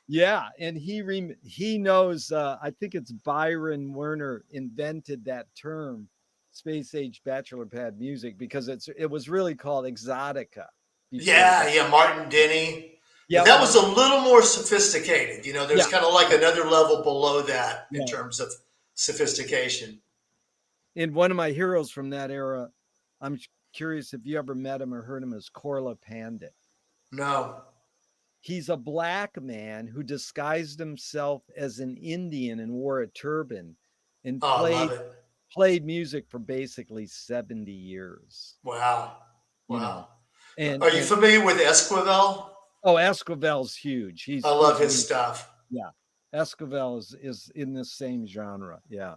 yeah, and he knows. I think it's Byron Werner invented that term, space age bachelor pad music, because it was really called exotica before Yeah, that. yeah, Martin Denny. But Yeah, that was a little more sophisticated. There's yeah, kind of like another level below that in yeah. terms of sophistication. And one of my heroes from that era, I'm curious if you ever met him or heard him, is Corla Pandit. No. He's a black man who disguised himself as an Indian and wore a turban and Oh, I played love it. played music for basically 70 years, Wow. you know. Wow. And Are you familiar with Esquivel? oh, Esquivel's huge. I love his stuff. yeah. Esquivel is in this same genre. Yeah.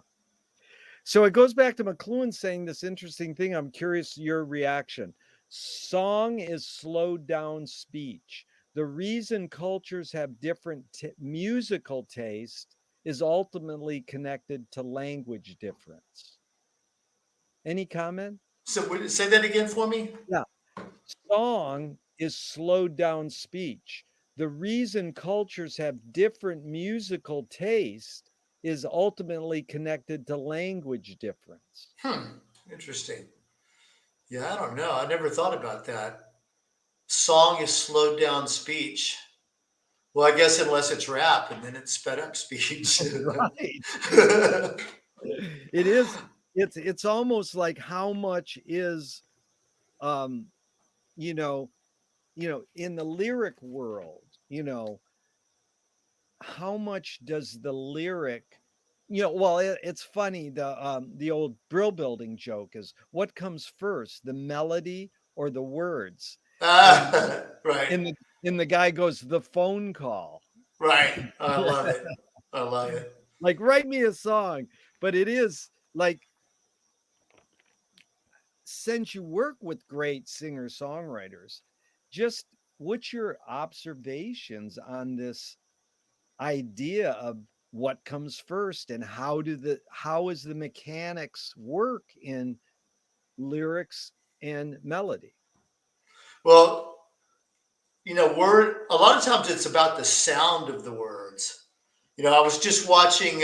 So it goes back to McLuhan saying this interesting thing. I'm curious your reaction. Song is slowed down speech. The reason cultures have different musical taste is ultimately connected to language difference. Any comment? So say that again for me. Yeah. Song is slowed down speech. The reason cultures have different musical taste is ultimately connected to language difference. Interesting. Yeah, I don't know. I never thought about that. Song is slowed down speech. Well, I guess unless it's rap and then it's sped up speech. Right. It is. It's almost like how much is um you know in the lyric world, how much does the lyric well, it's funny, the old brill building joke is what comes first, the melody or the words? And Right. and And the guy goes, "The phone call." Right. I love it. I love it. Like, write me a song. But it is like, since you work with great singer-songwriters, just what's your observations on this idea of what comes first, and how is the mechanics work in lyrics and melody? Well, a lot of times it's about the sound of the words. I was just watching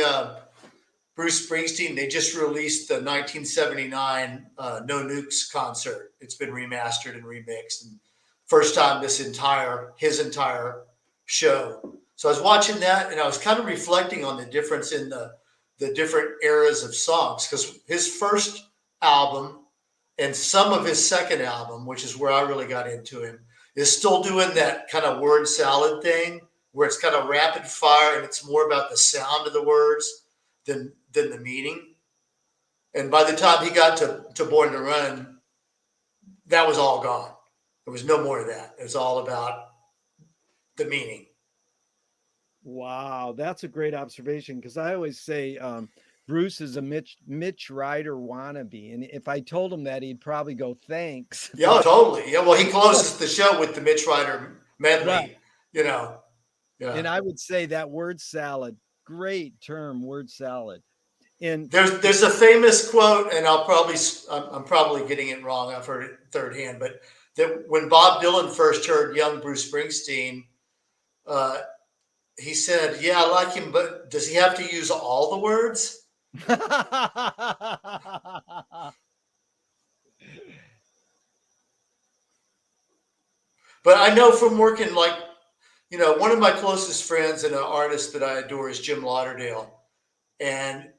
Bruce Springsteen. They just released the 1979 No Nukes concert. It's been remastered and remixed, and first time his entire show. So I was watching that, and I was kind of reflecting on the difference in the different eras of songs, because his first album and some of his second album, which is where I really got into him, is still doing that kind of word salad thing where it's kind of rapid fire and it's more about the sound of the words than the meaning. And by the time he got to Born to Run, that was all gone. There was no more of that. It was all about the meaning. Wow, that's a great observation, because I always say Bruce is a Mitch Ryder wannabe, and if I told him that, he'd probably go, "Thanks." Yeah, totally. Yeah, well, he closes the show with the Mitch Ryder Right. medley. Yeah. And I would say that word salad, great term, word salad. And There's a famous quote, and I'm probably getting it wrong. I've heard it third hand, but that when Bob Dylan first heard young Bruce Springsteen, uh, he said, "Yeah, I like him, but does he have to use all the words?" But I know from working, one of my closest friends and an artist that I adore is Jim Lauderdale, and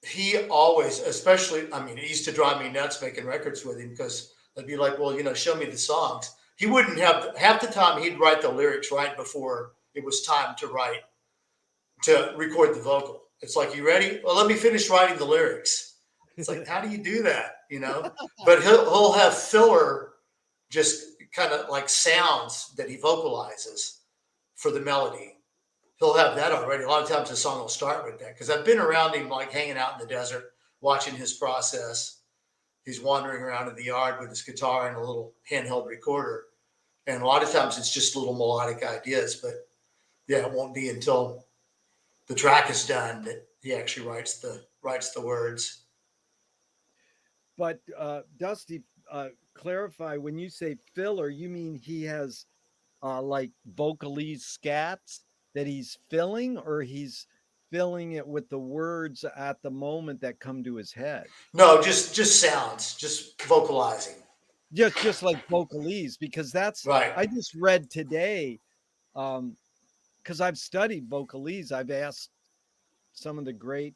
he always, especially, I mean, it used to drive me nuts making records with him, because I'd be like, "Well, show me the songs." He wouldn't have half the time. He'd write the lyrics right before it was time to record the vocal. It's like, "You ready? Well, let me finish writing the lyrics." It's like, how do you do that? But he'll have filler, just kind of like sounds that he vocalizes for the melody. He'll have that already. A lot of times the song will start with that, because I've been around him, like hanging out in the desert, watching his process. He's wandering around in the yard with his guitar and a little handheld recorder. And a lot of times it's just little melodic ideas, but yeah, it won't be until the track is done that he actually writes the words. But Dusty, clarify, when you say filler, you mean he has like vocalese scats that he's filling, or he's filling it with the words at the moment that come to his head? No, just sounds, just vocalizing. Just like vocalese, because Right. I just read today, because I've studied vocalese. I've asked some of the great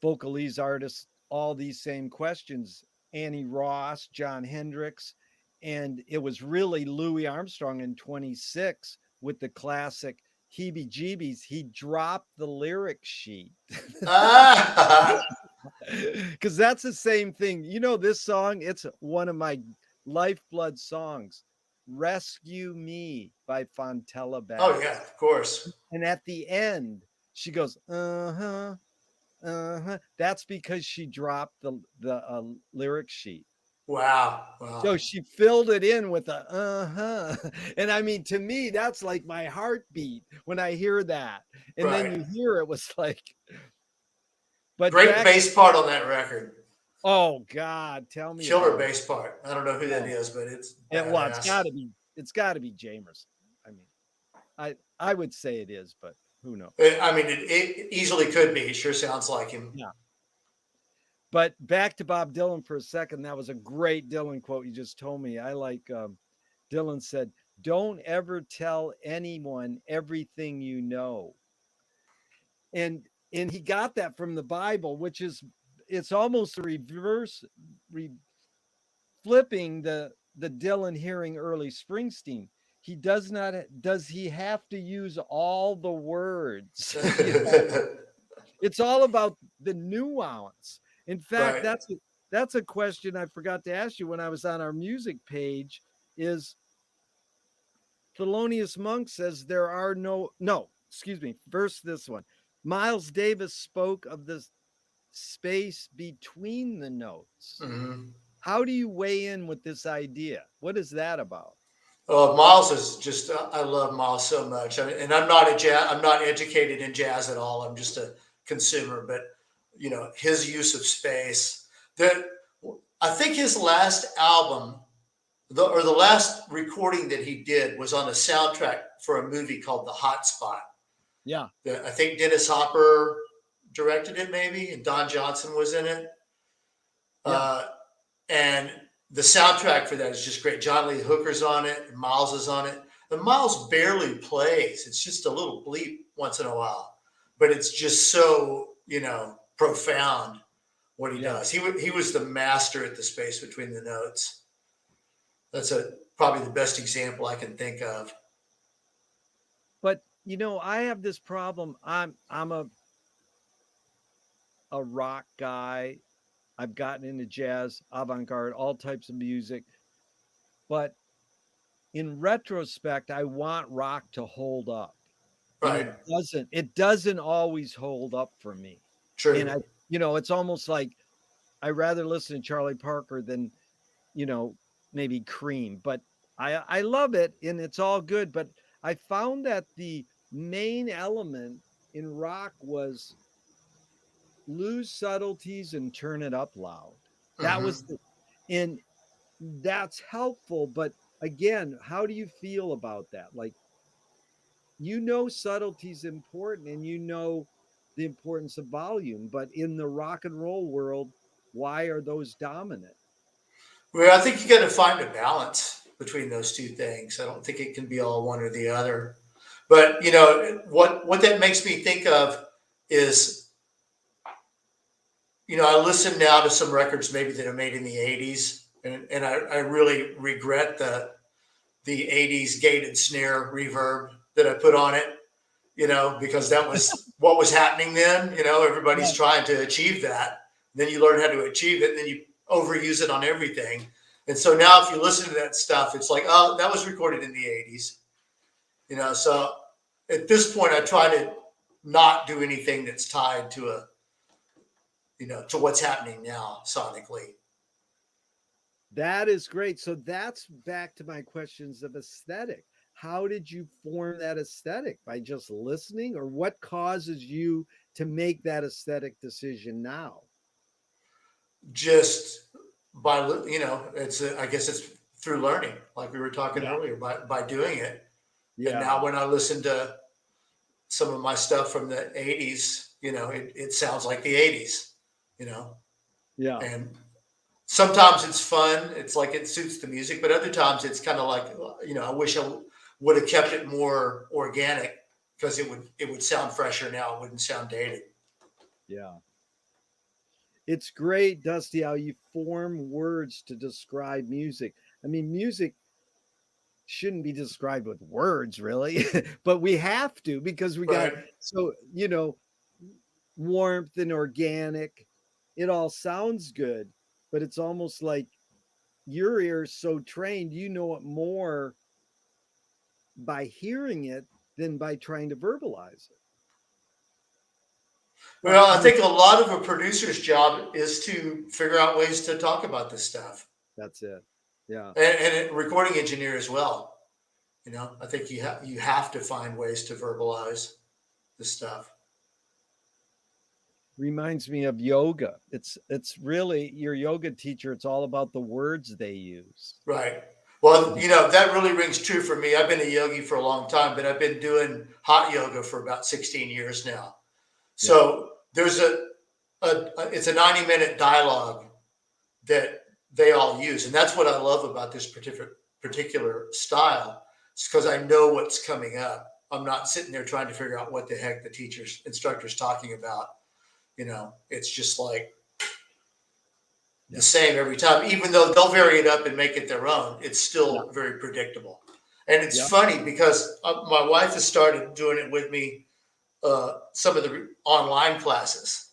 vocalese artists all these same questions, Annie Ross, John Hendricks, and it was really Louis Armstrong in 26 with the classic Heebie Jeebies. He dropped the lyric sheet. Because that's the same thing. This song, it's one of my lifeblood songs, Rescue Me by Fontella Bass. Oh, yeah, of course. And at the end, she goes, that's because she dropped the lyric sheet. Wow. So she filled it in with a and I mean, to me, that's like my heartbeat when I hear that. And then you hear it was like, but great bass part on that record. Oh God, tell me. Killer bass part. I don't know who that is, but it's it's gotta be Jamerson. I mean, I would say it is, but who knows? I mean, it easily could be. It sure sounds like him. Yeah. But back to Bob Dylan for a second. That was a great Dylan quote you just told me. I like Dylan said, "Don't ever tell anyone everything you know." And he got that from the Bible, which is, it's almost the reverse, flipping the Dylan hearing early Springsteen. Does he have to use all the words? It's all about the nuance. In fact, that's a question I forgot to ask you when I was on our music page, is Thelonious Monk says there are no, excuse me, first this one. Miles Davis spoke of the space between the notes. Mm-hmm. How do you weigh in with this idea? What is that about? Miles is just, I love Miles so much. I mean, and I'm not educated in jazz at all. I'm just a consumer, but his use of space, that I think his last album, the last recording that he did was on a soundtrack for a movie called The Hot Spot. Yeah. I think Dennis Hopper directed it, maybe, and Don Johnson was in it. Yeah. And the soundtrack for that is just great. John Lee Hooker's on it, and Miles is on it. And Miles barely plays. It's just a little bleep once in a while, but it's just so profound what he does. He was the master at the space between the notes. That's probably the best example I can think of. But I have this problem. I'm a rock guy. I've gotten into jazz, avant-garde, all types of music. But in retrospect, I want rock to hold up. And Right. it doesn't always hold up for me. And True. it's almost like I rather listen to Charlie Parker than, maybe Cream. But I love it and it's all good. But I found that the main element in rock was lose subtleties and turn it up loud. That was Mm-hmm. and that's helpful. But again, how do you feel about that? Like, subtlety is important and the importance of volume, but in the rock and roll world, why are those dominant? Well, I think you got to find a balance between those two things. I don't think it can be all one or the other. But what that makes me think of is, I listen now to some records maybe that are made in the '80s, and I really regret the '80s gated snare reverb that I put on it. Because that was what was happening then. Everybody's Yeah. trying to achieve that. Then you learn how to achieve it, and then you overuse it on everything. And so now, if you listen to that stuff, it's like, oh, that was recorded in the '80s. So at this point, I try to not do anything that's tied to to what's happening now sonically. That is great. So that's back to my questions of aesthetic. How did you form that aesthetic? By just listening, or what causes you to make that aesthetic decision now? Just by, it's I guess it's through learning, like we were talking Yeah. earlier, by doing it. And Yeah. now when I listen to some of my stuff from the '80s, it sounds like the '80s, Yeah. and sometimes it's fun. It's like it suits the music, but other times it's kind of like, I wish I would have kept it more organic because it would sound fresher now. It wouldn't sound dated. Yeah. It's great, Dusty, how you form words to describe music. I mean, music shouldn't be described with words, really, but we have to because we got Right. so, warmth and organic. It all sounds good, but it's almost like your ear is so trained, you know it more by hearing it than by trying to verbalize it. But Well, I think a lot of a producer's job is to figure out ways to talk about this stuff, that's it. Yeah. and a recording engineer as well. I think you have to find ways to verbalize this stuff. Reminds me of yoga. It's really your yoga teacher. It's all about the words they use. Right. Well, that really rings true for me. I've been a yogi for a long time, but I've been doing hot yoga for about 16 years now. Yeah. So there's it's a 90-minute dialogue that they all use. And that's what I love about this particular style. It's because I know what's coming up. I'm not sitting there trying to figure out what the heck the instructor's talking about. It's just like the same every time, even though they'll vary it up and make it their own. It's still very predictable. And it's funny because my wife has started doing it with me, some of the online classes,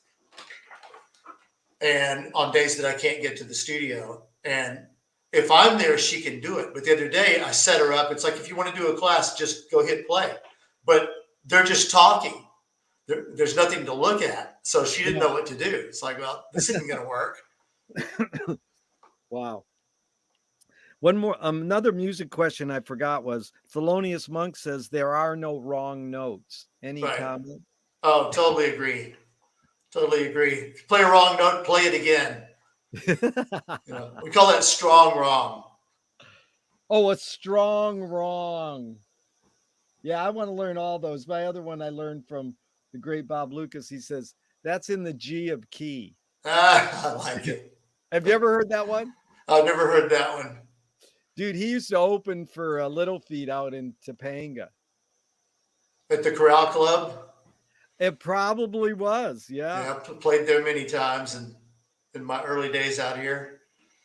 and on days that I can't get to the studio. And if I'm there, she can do it. But the other day, I set her up. It's like, if you want to do a class, just go hit play. But they're just talking. There's nothing to look at. So she didn't know what to do. It's like, well, this isn't going to work. Wow. One more, another music question I forgot was Thelonious Monk says there are no wrong notes. Any Right. comment? Oh, totally agree. Totally agree. If you play a wrong note, play it again. We call that strong wrong. Oh, a strong wrong. Yeah, I want to learn all those. My other one I learned from the great Bob Lucas. He says that's in the G of key. I like it. Have you ever heard that one? I've never heard that one. Dude, he used to open for Little Feat out in Topanga. At the Corral Club? It probably was, yeah. Yeah, I played there many times in my early days out here.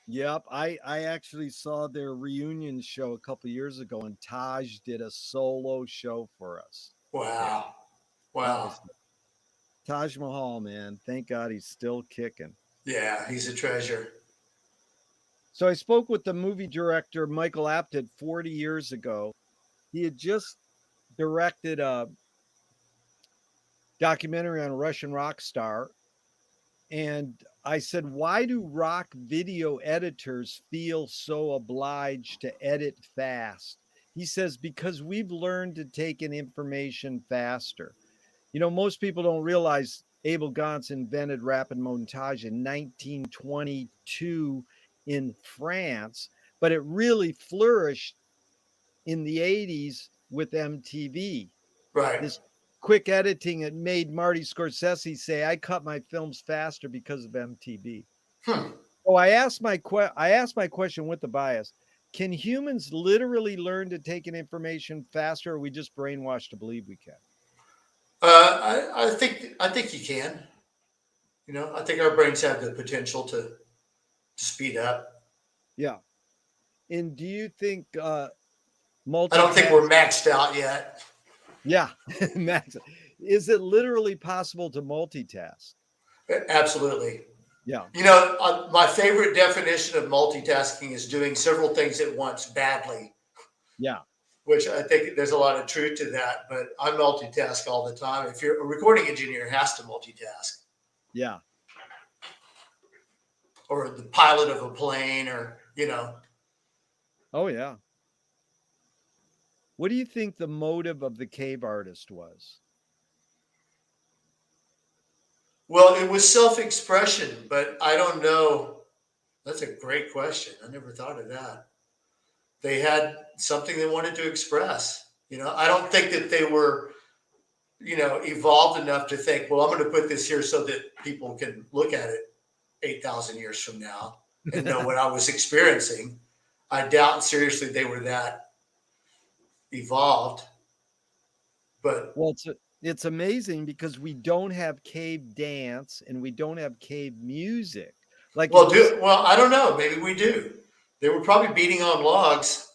Yep, I actually saw their reunion show a couple years ago, and Taj did a solo show for us. Wow. Wow. Taj Mahal, man. Thank God he's still kicking. Yeah, he's a treasure. So I spoke with the movie director Michael Apted 40 years ago. He had just directed a documentary on a Russian rock star. And I said, why do rock video editors feel so obliged to edit fast? He says, because we've learned to take in information faster. Most people don't realize Abel Gance invented rapid montage in 1922 in France, but it really flourished in the 80s with MTV. Right. This quick editing, it made Marty Scorsese say, I cut my films faster because of MTV. So I asked my question with the bias. Can humans literally learn to take in information faster, or are we just brainwashed to believe we can? I think you can. I think our brains have the potential to speed up. Yeah. And do you think I don't think we're maxed out yet. Yeah, max. Is it literally possible to multitask? Absolutely. Yeah. My favorite definition of multitasking is doing several things at once badly. Yeah. Which I think there's a lot of truth to that, but I multitask all the time. If you're a recording engineer, has to multitask. Yeah. Or the pilot of a plane, or. Oh, yeah. What do you think the motive of the cave artist was? Well, it was self-expression, but I don't know. That's a great question. I never thought of that. They had something they wanted to express. I don't think that they were, evolved enough to think, well, I'm going to put this here so that people can look at it 8,000 years from now and know what I was experiencing. I doubt seriously they were that evolved. But well, it's amazing because we don't have cave dance and we don't have cave music. I don't know. Maybe we do. They were probably beating on logs.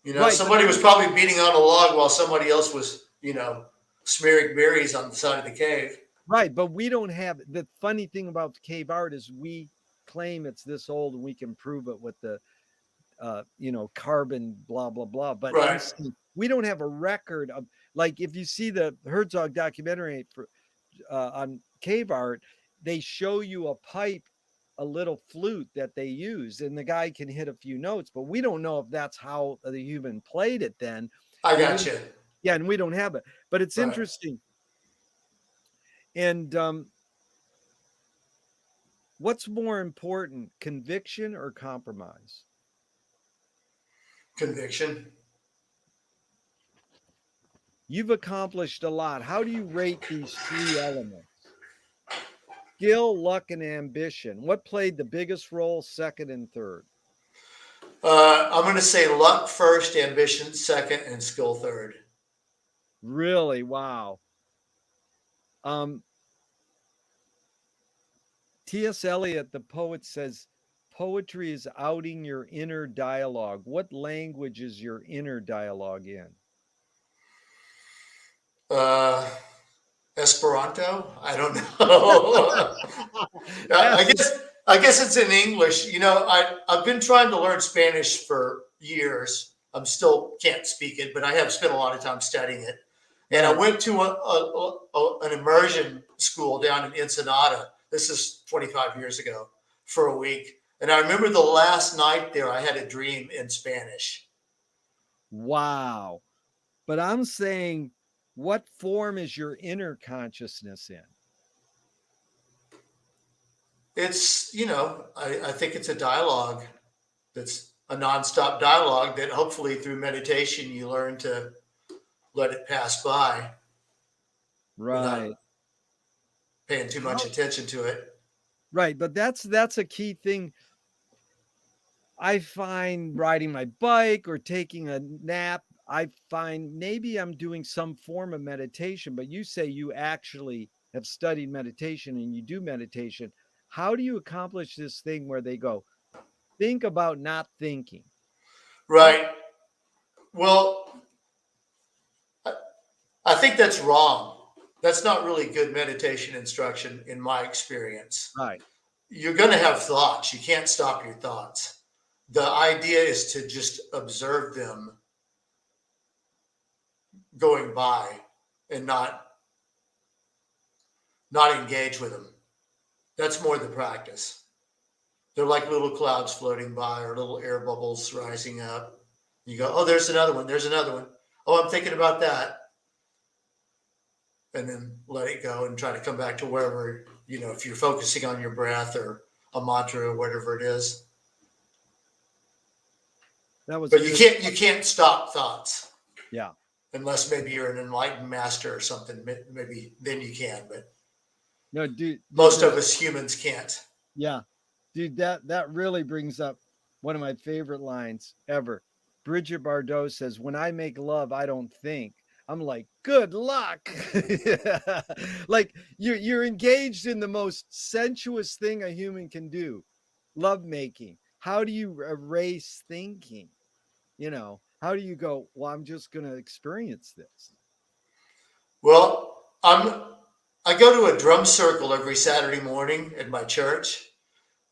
Right. Somebody was probably beating on a log while somebody else was, smearing berries on the side of the cave. Right, but we don't have. The funny thing about cave art is we claim it's this old and we can prove it with the carbon blah blah blah, but right. We don't have a record of, like, if you see the Herzog documentary on cave art, they show you a pipe, a little flute that they use, and the guy can hit a few notes, but we don't know if that's how the human played it then. I got you. Yeah, and we don't have it, but it's right. Interesting. And what's more important, conviction or compromise? Conviction. You've accomplished a lot. How do you rate these three elements? Skill, luck, and ambition. What played the biggest role, second and third? I'm going to say luck first, ambition second, and skill third. Really? Wow. T.S. Eliot, the poet, says, poetry is outing your inner dialogue. What language is your inner dialogue in? Esperanto? I don't know. I guess it's in English. I've been trying to learn Spanish for years. I'm still can't speak it, but I have spent a lot of time studying it. And I Right. went to an immersion school down in Ensenada. This is 25 years ago for a week. And I remember the last night there, I had a dream in Spanish. Wow. But I'm saying, what form is your inner consciousness in? It's, I think it's a dialogue that's a nonstop dialogue that hopefully through meditation you learn to let it pass by without Right. paying too much How attention to it. Right, but that's a key thing. I find riding my bike or taking a nap, I find maybe I'm doing some form of meditation, but you say you actually have studied meditation and you do meditation. How do you accomplish this thing where they go, think about not thinking? How Right. Well, I, I think that's wrong. That's not really good meditation instruction in my experience. Right. You're going to have thoughts. You can't stop your thoughts. The idea is to just observe them going by and not engage with them. That's more the practice. They're like little clouds floating by or little air bubbles rising up. You go, oh, there's another one. There's another one. Oh, I'm thinking about that. And then let it go and try to come back to wherever, if you're focusing on your breath or a mantra or whatever it is. That was But you good. can't stop thoughts Yeah. unless maybe you're an enlightened master or something. Maybe then you can, but No, dude, most of us humans can't. yeah. Dude, that really brings up one of my favorite lines ever. Bridget Bardot says, "When I make love, I don't think." I'm like, "Good luck." Like you're engaged in the most sensuous thing a human can do, love making. How do you erase thinking? How do you go, "Well, I'm just going to experience this." Well, I go to a drum circle every Saturday morning at my church,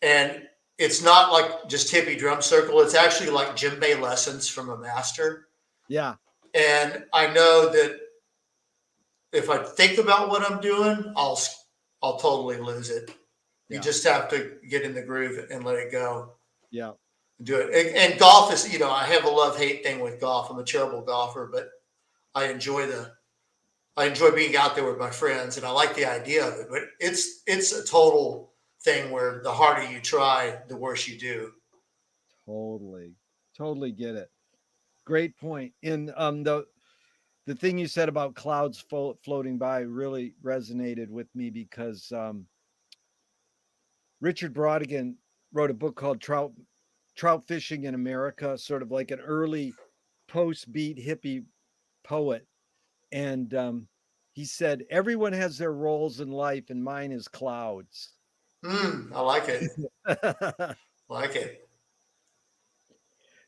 and it's not like just hippie drum circle. It's actually like djembe lessons from a master. Yeah. And I know that if I think about what I'm doing, I'll totally lose it. You Yeah. just have to get in the groove and let it go. Yeah. Do it. And golf is, I have a love hate thing with golf. I'm a terrible golfer, but I enjoy being out there with my friends, and I like the idea of it. But it's a total thing where the harder you try, the worse you do. Totally. Totally get it. Great point. And the thing you said about clouds floating by really resonated with me because Richard Brodigan wrote a book called Trout Fishing in America, sort of like an early post beat hippie poet. And he said, everyone has their roles in life, and mine is clouds. I like it. Like it.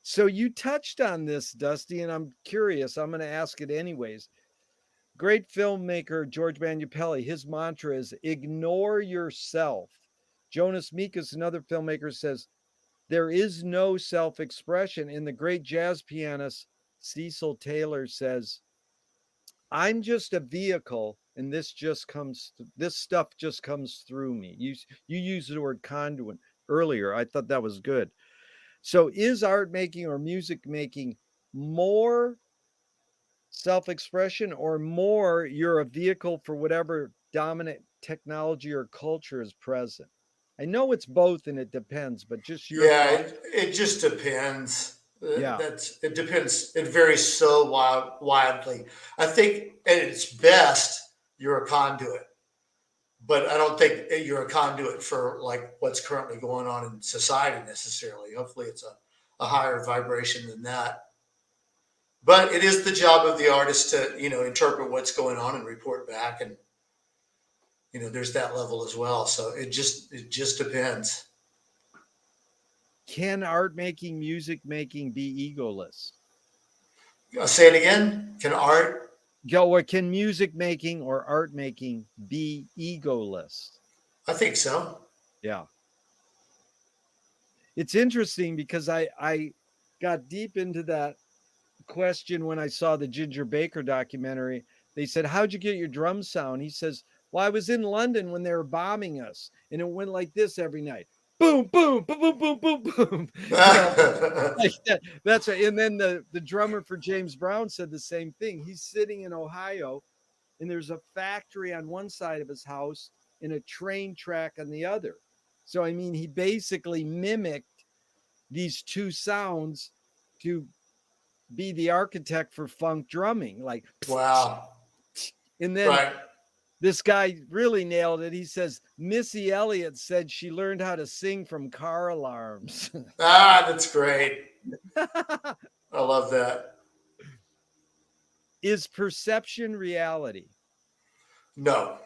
So you touched on this, Dusty, and I'm curious. I'm going to ask it anyways. Great filmmaker George Manupelli, his mantra is ignore yourself. Jonas Mekas, another filmmaker, says there is no self-expression. And the great jazz pianist Cecil Taylor says, I'm just a vehicle, and this stuff just comes through me. You used the word conduit earlier. I thought that was good. So is art making or music making more self-expression or more you're a vehicle for whatever dominant technology or culture is present? I know it's both and it depends, but just your Yeah, thought. it just depends. Yeah. It depends. It varies so wildly. I think at its best, you're a conduit, but I don't think you're a conduit for like what's currently going on in society necessarily. Hopefully, it's a higher vibration than that. But it is the job of the artist to interpret what's going on and report back, and there's that level as well. So it just depends. Can art making, music making be egoless? I'll say it again. Can art? Or can music making or art making be egoless? I think so. Yeah. It's interesting because I got deep into that question when I saw the Ginger Baker documentary. They said, "How'd you get your drum sound?" He says, "Well, I was in London when they were bombing us, and it went like this every night. Boom, boom, boom, boom, boom, boom, boom." You know, like that. That's right. And then the drummer for James Brown said the same thing. He's sitting in Ohio, and there's a factory on one side of his house and a train track on the other. So I mean, he basically mimicked these two sounds to be the architect for funk drumming. Like, Wow. and then Right. this guy really nailed it. He says Missy Elliott said she learned how to sing from car alarms. That's great. I love that. Is perception reality? No.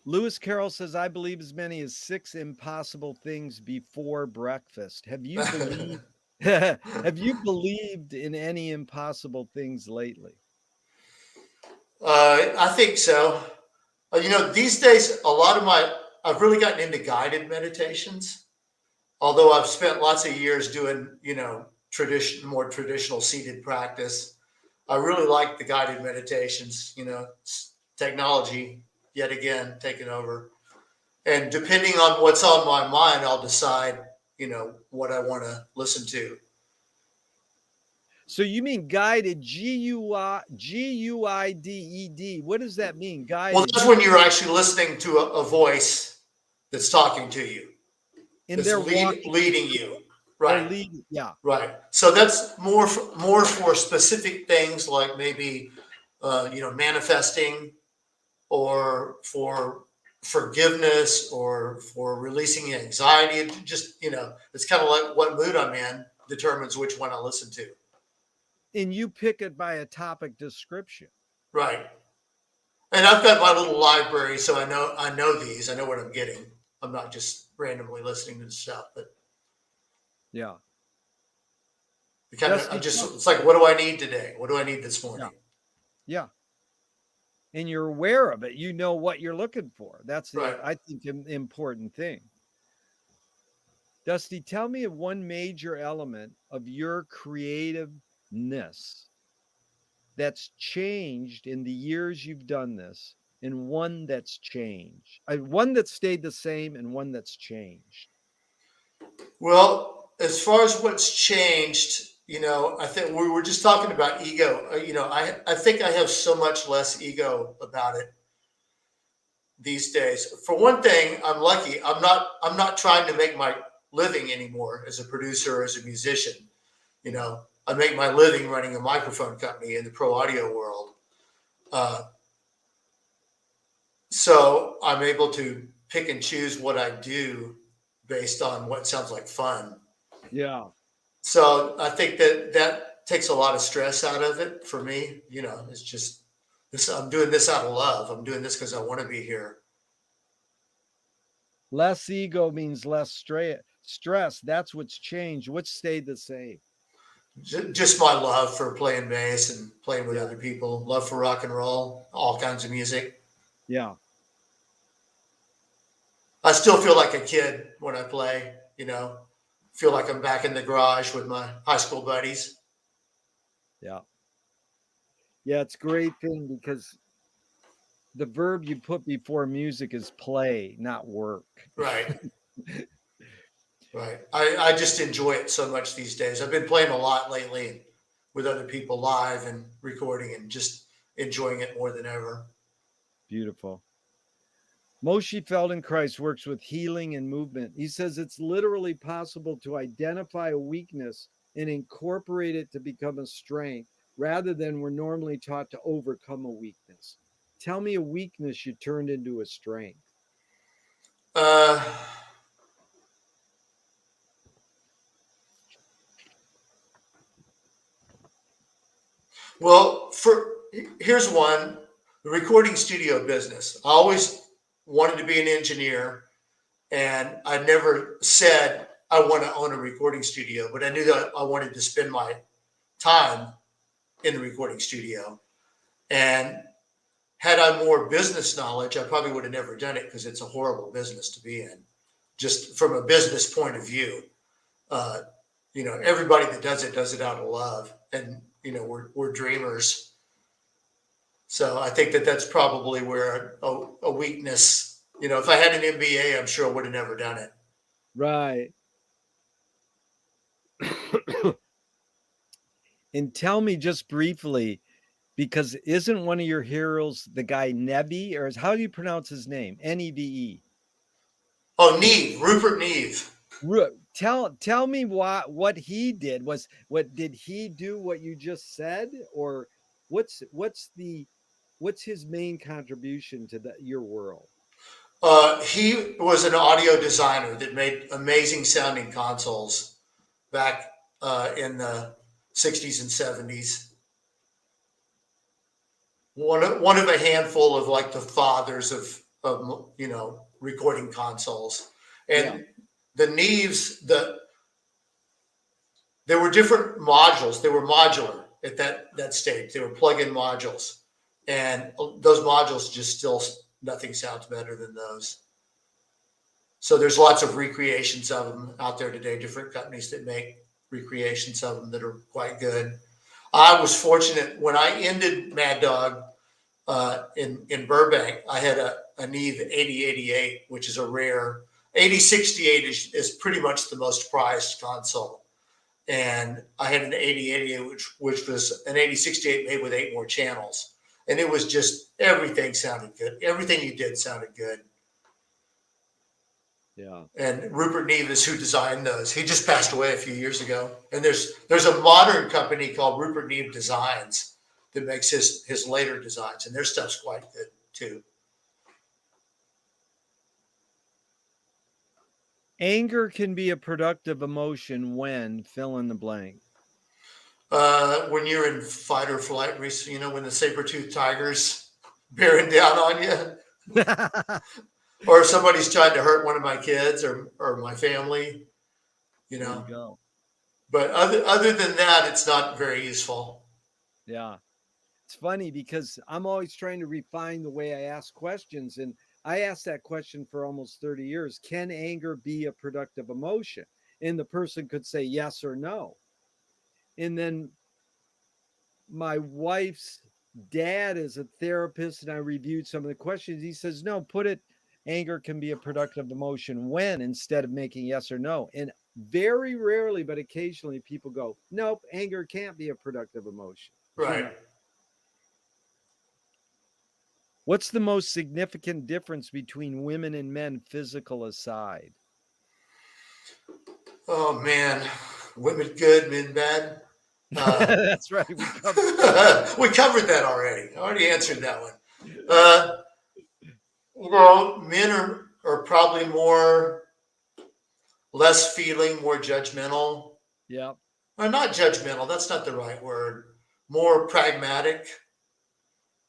Lewis Carroll says, I believe as many as 6 impossible things before breakfast. Have you believed have you believed in any impossible things lately? I think so. These days, I've really gotten into guided meditations. Although I've spent lots of years doing, more traditional seated practice. I really like the guided meditations. Technology yet again taking over, and depending on what's on my mind, I'll decide, what I want to listen to. So you mean guided, Guided? What does that mean? Well, Guided. that's when you're actually listening to a voice that's talking to you, And that's they're walking you leading through you. it. Or Right. leading. Yeah. Right. So that's more for specific things like maybe manifesting, or for forgiveness, or for releasing anxiety. It just it's kind of like what mood I'm in determines which one I listen to. And you pick it by a topic description. Right. And I've got my little library, so I know these. I know what I'm getting. I'm not just randomly listening to stuff, but Yeah. I'm Dusty. just, it's like, what do I need today? What do I need this Yeah. morning? Yeah. And you're aware of it. You know what you're looking for. That's the, Right. I think, important thing. Dusty, tell me of one major element of your creativeness that's changed in the years you've done this, and one that's changed. One that stayed the same and one that's changed. Well, as far as what's changed, I think we were just talking about ego. I think I have so much less ego about it these days. For one thing, I'm lucky. I'm not trying to make my living anymore as a producer or as a musician. I make my living running a microphone company in the pro audio world. Uh, so I'm able to pick and choose what I do based on what sounds like fun. Yeah. So I think that takes a lot of stress out of it for me. It's just this. I'm doing this out of love. I'm doing this because I want to be here. Less ego means less stress. That's what's changed. What's stayed the same? Just my love for playing bass and playing with Yeah. other people. Love for rock and roll, all kinds of music. Yeah. I still feel like a kid when I play. Feel like I'm back in the garage with my high school buddies. Yeah. Yeah. It's a great thing because the verb you put before music is play, not work. Right. Right. I just enjoy it so much these days. I've been playing a lot lately with other people live and recording, and just enjoying it more than ever. Beautiful. Moshe Feldenkrais works with healing and movement. He says it's literally possible to identify a weakness and incorporate it to become a strength rather than we're normally taught to overcome a weakness. Tell me a weakness you turned into a strength. Uh, well, here's one: the recording studio business. I always wanted to be an engineer, and I never said I want to own a recording studio, but I knew that I wanted to spend my time in the recording studio. And had I more business knowledge, I probably would have never done it because it's a horrible business to be in, just from a business point of view. Uh, everybody that does it out of love, and we're dreamers. So I think that that's probably where a weakness. If I had an MBA, I'm sure I would have never done it. Right. And tell me just briefly, because isn't one of your heroes the guy Neve, or how do you pronounce his name? Neve. Oh, Neve, Rupert Neve. Tell me what he did. What did he do? What you just said, or what's his main contribution to your world? He was an audio designer that made amazing sounding consoles back in the 60s and 70s. One of a handful of like the fathers of recording consoles. And Yeah. the Neves, there were different modules. They were modular at that stage. They were plug-in modules, and those modules just still nothing sounds better than those. So there's lots of recreations of them out there today. Different companies that make recreations of them that are quite good. I was fortunate when I ended Mad Dog in Burbank. I had a Neve 8088, which is a rare. 8068 is pretty much the most prized console. And I had an 8088, which was an 8068 made with 8 more channels. And it was just, everything sounded good. Everything you did sounded good. Yeah. And Rupert Neve is who designed those. He just passed away a few years ago. And there's a modern company called Rupert Neve Designs that makes his later designs, and their stuff's quite good too. Anger can be a productive emotion when fill in the blank. When you're in fight or flight, when the saber-toothed tiger's bearing down on you, or if somebody's trying to hurt one of my kids or my family, There you go. But other than that, it's not very useful. Yeah. It's funny because I'm always trying to refine the way I ask questions. And I asked that question for almost 30 years. Can anger be a productive emotion? And the person could say yes or no. And then my wife's dad is a therapist, and I reviewed some of the questions. He says, no, anger can be a productive emotion when, instead of making yes or no. And very rarely, but occasionally, people go, nope, anger can't be a productive emotion. Right. What's the most significant difference between women and men, physical aside? Oh man, women good, men bad. That's right. We covered that already. I already answered that one. Men are probably less feeling, more judgmental. Yeah. Or not judgmental. That's not the right word. More pragmatic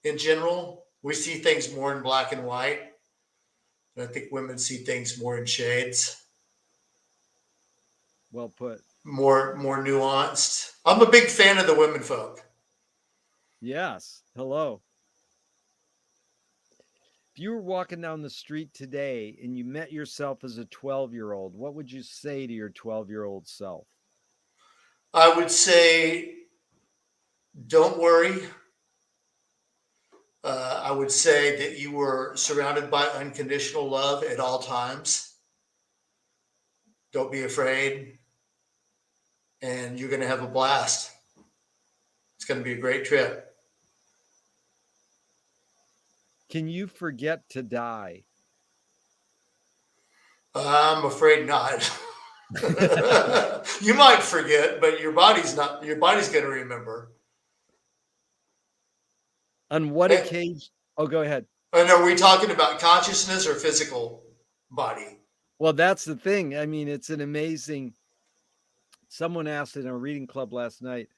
in general. We see things more in black and white. And I think women see things more in shades. Well put. More nuanced. I'm a big fan of the women folk. Yes. Hello. If you were walking down the street today and you met yourself as a 12-year-old, what would you say to your 12-year-old self? I would say, don't worry. I would say that you were surrounded by unconditional love at all times. Don't be afraid. And you're going to have a blast. It's going to be a great trip. Can you forget to die? I'm afraid not. You might forget, but your body's not. Your body's going to remember. On what occasion? Oh, go ahead. And are we talking about consciousness or physical body? Well, that's the thing. I mean, it's an amazing. Someone asked in a reading club last night,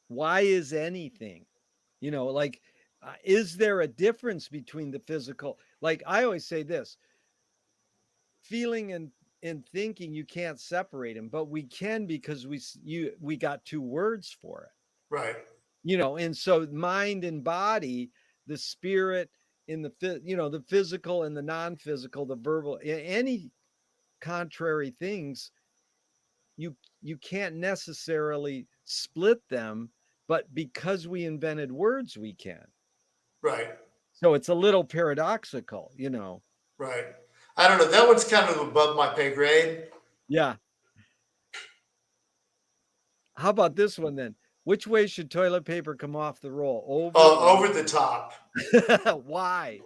why is anything? Is there a difference between the physical? Like I always say this, feeling and thinking, you can't separate them, but we can, because we got 2 words for it. Right. And so mind and body, the spirit in the physical and the non-physical, the verbal, any contrary things, you can't necessarily split them, but because we invented words, we can. Right. So it's a little paradoxical, Right. I don't know. That one's kind of above my pay grade. Yeah. How about this one then? Which way should toilet paper come off the roll? Over Over the top. Why?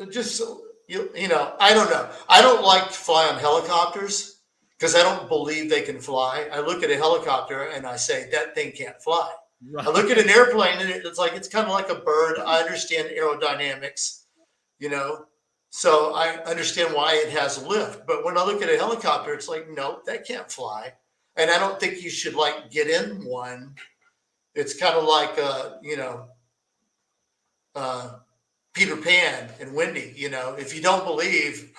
Just I don't know. I don't like to fly on helicopters because I don't believe they can fly. I look at a helicopter and I say that thing can't fly. Right. I look at an airplane and it's kind of like a bird. I understand aerodynamics, so I understand why it has lift. But when I look at a helicopter, it's like, no, that can't fly. And I don't think you should get in one. It's kind of like, Peter Pan and Wendy. If you don't believe,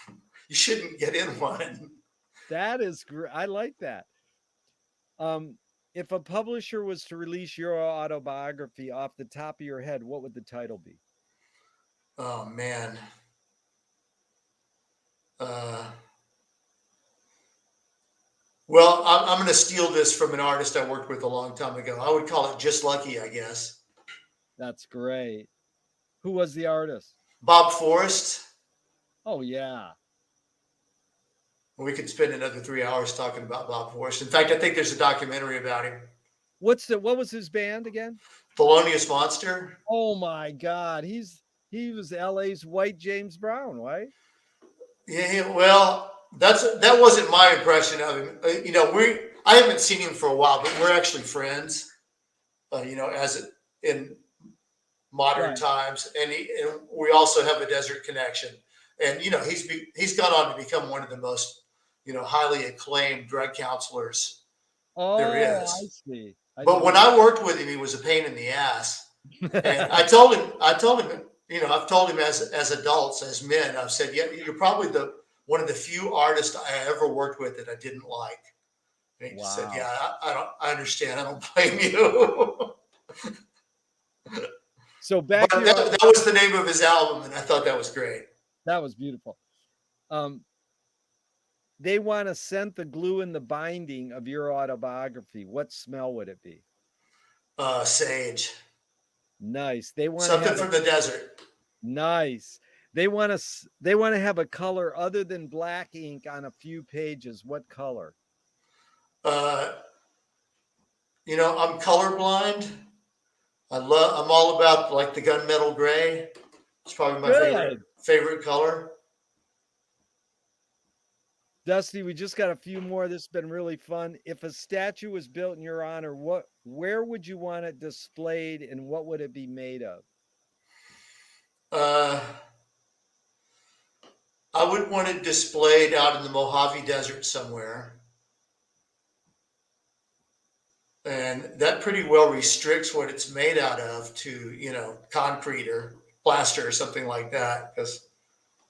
you shouldn't get in one. That is great. I like that. If a publisher was to release your autobiography off the top of your head, what would the title be? Oh man. Well, I'm going to steal this from an artist I worked with a long time ago. I would call it Just Lucky, I guess. That's great. Who was the artist? Bob Forrest. Oh, yeah. We could spend another 3 hours talking about Bob Forrest. In fact, I think there's a documentary about him. What was his band again? Thelonious Monster. Oh my God. He was LA's white James Brown, right? Yeah, well, that wasn't my impression of him. I haven't seen him for a while, but we're actually friends. As in modern times, and we also have a desert connection. And he's gone on to become one of the most highly acclaimed drug counselors there is. I see. But when I worked with him, he was a pain in the ass. And I told him, I've told him as adults, as men, I've said, yeah, you're probably one of the few artists I ever worked with that I didn't like. And he said, yeah, I understand. I don't blame you. So that was the name of his album, and I thought that was great. That was beautiful. They want to scent the glue in the binding of your autobiography. What smell would it be? Sage. Nice. They want something from the desert. Nice. They want to have a color other than black ink on a few pages. What color? I'm colorblind. I'm all about the gunmetal gray. It's probably my favorite color. Dusty, we just got a few more. This has been really fun. If a statue was built in your honor, where would you want it displayed, and what would it be made of? I would want it displayed out in the Mojave Desert somewhere. And that pretty well restricts what it's made out of to, concrete or plaster or something like that, because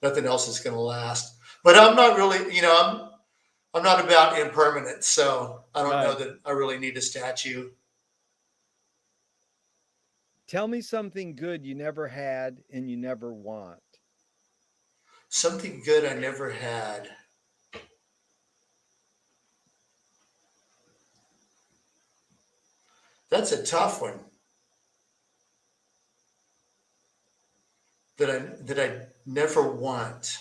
nothing else is going to last. But I'm not really, I'm not about impermanence, so I don't know that I really need a statue. Tell me something good you never had and you never want. Something good I never had. That's a tough one. That I never want.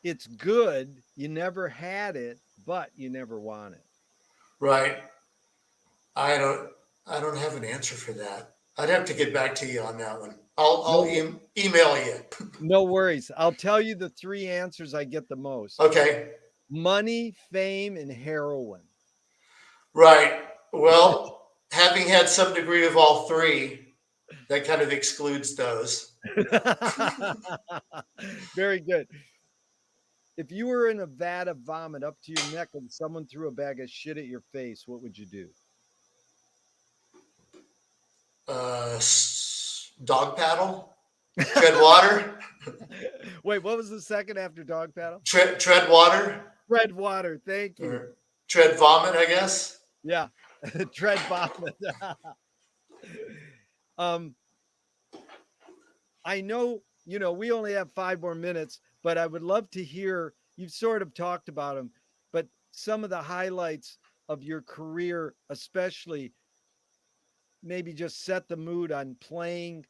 It's good. You never had it, but you never want it. Right. I don't have an answer for that. I'd have to get back to you on that one. I'll email you. No worries. I'll tell you the 3 answers I get the most. Okay. Money, fame, and heroin. Right. Well, having had some degree of all 3, that kind of excludes those. Very good. If you were in a vat of vomit up to your neck and someone threw a bag of shit at your face, what would you do? Dog paddle? Tread water? Wait, what was the second after dog paddle? Tread water? Tread water, thank you. Or tread vomit, I guess. Yeah, tread vomit. Um, I know, we only have 5 more minutes, but I would love to hear, you've sort of talked about them, but some of the highlights of your career, especially maybe just set the mood on playing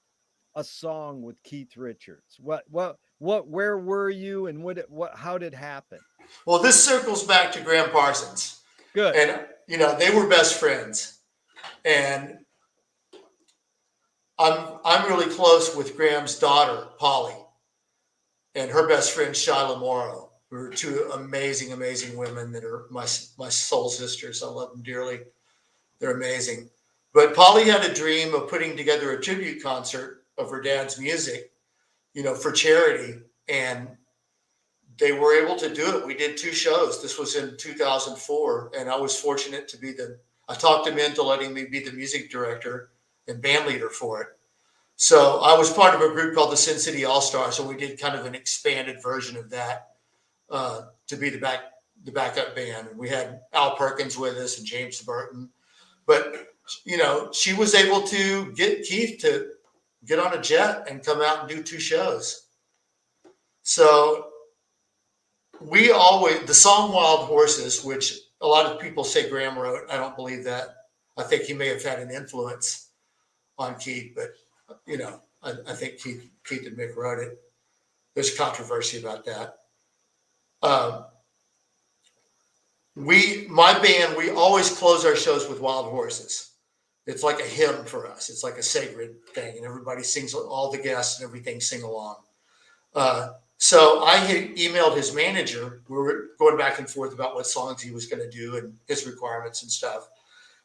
a song with Keith Richards. Where were you, and how did it happen? Well, this circles back to Graham Parsons, Good. and they were best friends, and I'm really close with Graham's daughter, Polly, and her best friend, Shyla Morrow. We're two amazing, amazing women that are my soul sisters. I love them dearly. They're amazing. But Polly had a dream of putting together a tribute concert of her dad's music, for charity, and they were able to do it. We did 2 shows. This was in 2004, and I was fortunate to be I talked him into letting me be the music director and band leader for it. So I was part of a group called the Sin City All Stars, and we did kind of an expanded version of that to be the backup band. And we had Al Perkins with us and James Burton, but she was able to get Keith to get on a jet and come out and do 2 shows. So the song Wild Horses, which a lot of people say Graham wrote, I don't believe that. I think he may have had an influence on Keith, but I think Keith and Mick wrote it. There's controversy about that. My band, we always close our shows with Wild Horses. It's like a hymn for us. It's like a sacred thing, and everybody sings, all the guests and everything sing along. So I had emailed his manager. We were going back and forth about what songs he was going to do and his requirements and stuff.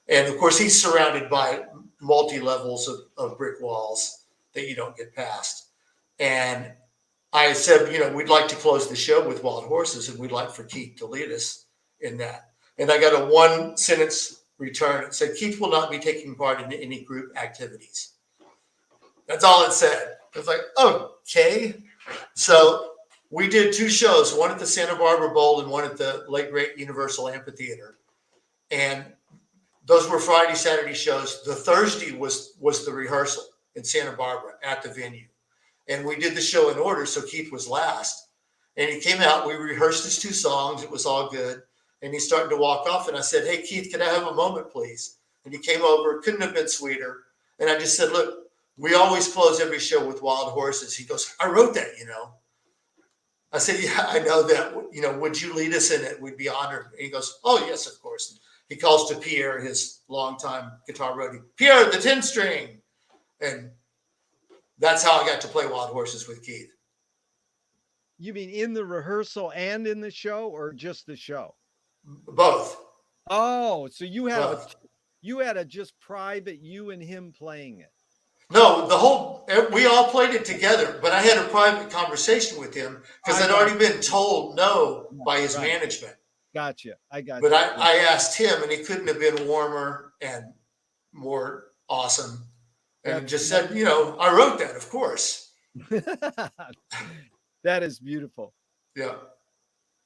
And of course, he's surrounded by multi-levels of brick walls that you don't get past. And I said, we'd like to close the show with Wild Horses, and we'd like for Keith to lead us in that. And I got a 1-sentence return. It said, Keith will not be taking part in any group activities. That's all it said. I was like, okay. So we did 2 shows, one at the Santa Barbara Bowl and one at the late great Universal Amphitheater. And those were Friday, Saturday shows. The Thursday was the rehearsal in Santa Barbara at the venue. And we did the show in order, so Keith was last. And he came out, we rehearsed his 2 songs. It was all good. And he's starting to walk off. And I said, hey, Keith, can I have a moment, please? And he came over. Couldn't have been sweeter. And I just said, look, we always close every show with Wild Horses. He goes, I wrote that, I said, yeah, I know that. Would you lead us in it? We'd be honored. And he goes, oh, yes, of course. He calls to Pierre, his longtime guitar roadie. Pierre, the 10-string. And that's how I got to play Wild Horses with Keith. You mean in the rehearsal and in the show, or just the show? Both. Oh, so you had a just private, you and him playing it. No, we all played it together, but I had a private conversation with him because I'd already been told no by his management. Gotcha. I got But I asked him, and he couldn't have been warmer and more awesome. And just said, I wrote that, of course. That is beautiful. Yeah.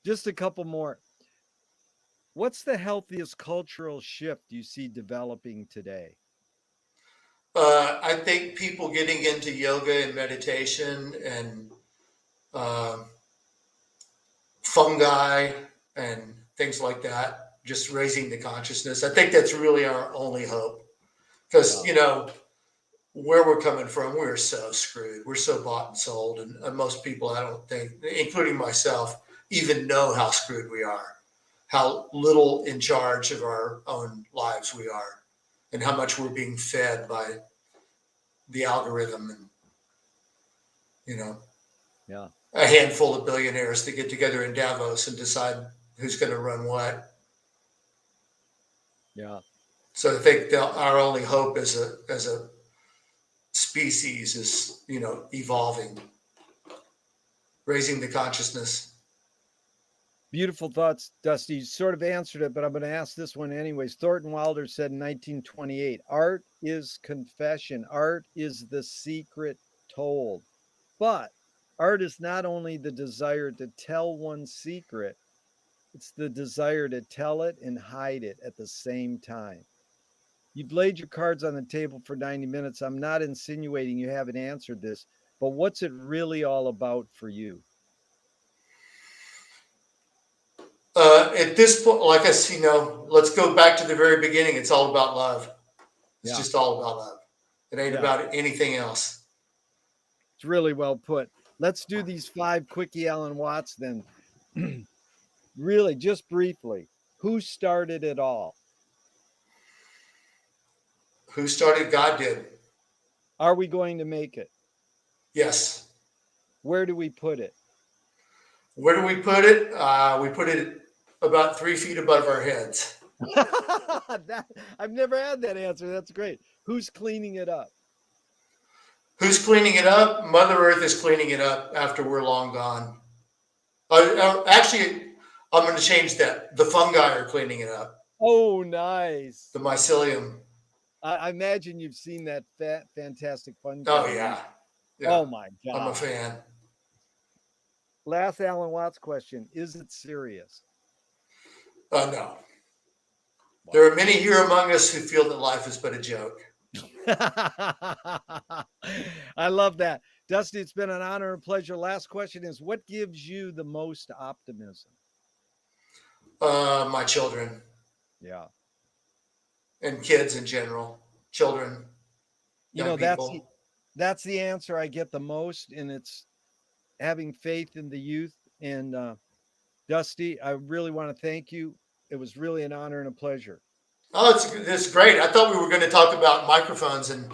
Just a couple more. What's the healthiest cultural shift you see developing today? I think people getting into yoga and meditation and fungi and things like that, just raising the consciousness. I think that's really our only hope. Because, where we're coming from, we're so screwed. We're so bought and sold. And most people, I don't think, including myself, even know how screwed we are, how little in charge of our own lives we are, and how much we're being fed by the algorithm and, a handful of billionaires that get together in Davos and decide who's going to run what. Yeah. So I think our only hope as a species is, evolving, raising the consciousness. Beautiful thoughts, Dusty. You sort of answered it, but I'm going to ask this one anyways. Thornton Wilder said in 1928, art is confession. Art is the secret told. But art is not only the desire to tell one's secret, it's the desire to tell it and hide it at the same time. You've laid your cards on the table for 90 minutes. I'm not insinuating you haven't answered this, but what's it really all about for you? At this point, like I see, let's go back to the very beginning. It's all about love. It's Yeah. just all about love. It ain't about anything else. It's really well put. Let's do these 5 quickie Alan Watts then. Really, just briefly, who started it all? Who started? God did. Are we going to make it? Yes. Where do we put it? Where do we put it? We put it about 3 feet above our heads. I've never had that answer. That's great. Who's cleaning it up? Who's cleaning it up? Mother Earth is cleaning it up after we're long gone. Actually, I'm going to change that. The fungi are cleaning it up. Oh, nice. The mycelium. I imagine you've seen that fantastic fungi. Oh, yeah. Oh, my God. I'm a fan. Last Alan Watts question. Is it serious? No. Wow. There are many here among us who feel that life is but a joke. I love that. Dusty, it's been an honor and pleasure. Last question is, what gives you the most optimism? My children. Yeah. And kids in general. Children. Young people. That's the answer I get the most, and it's having faith in the youth. And Dusty, I really want to thank you. It was really an honor and a pleasure. Oh, it's great. I thought we were going to talk about microphones and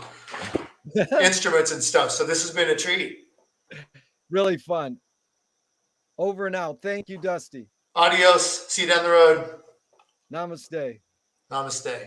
instruments and stuff. So this has been a treat. Really fun. Over and out. Thank you, Dusty. Adios. See you down the road. Namaste. Namaste.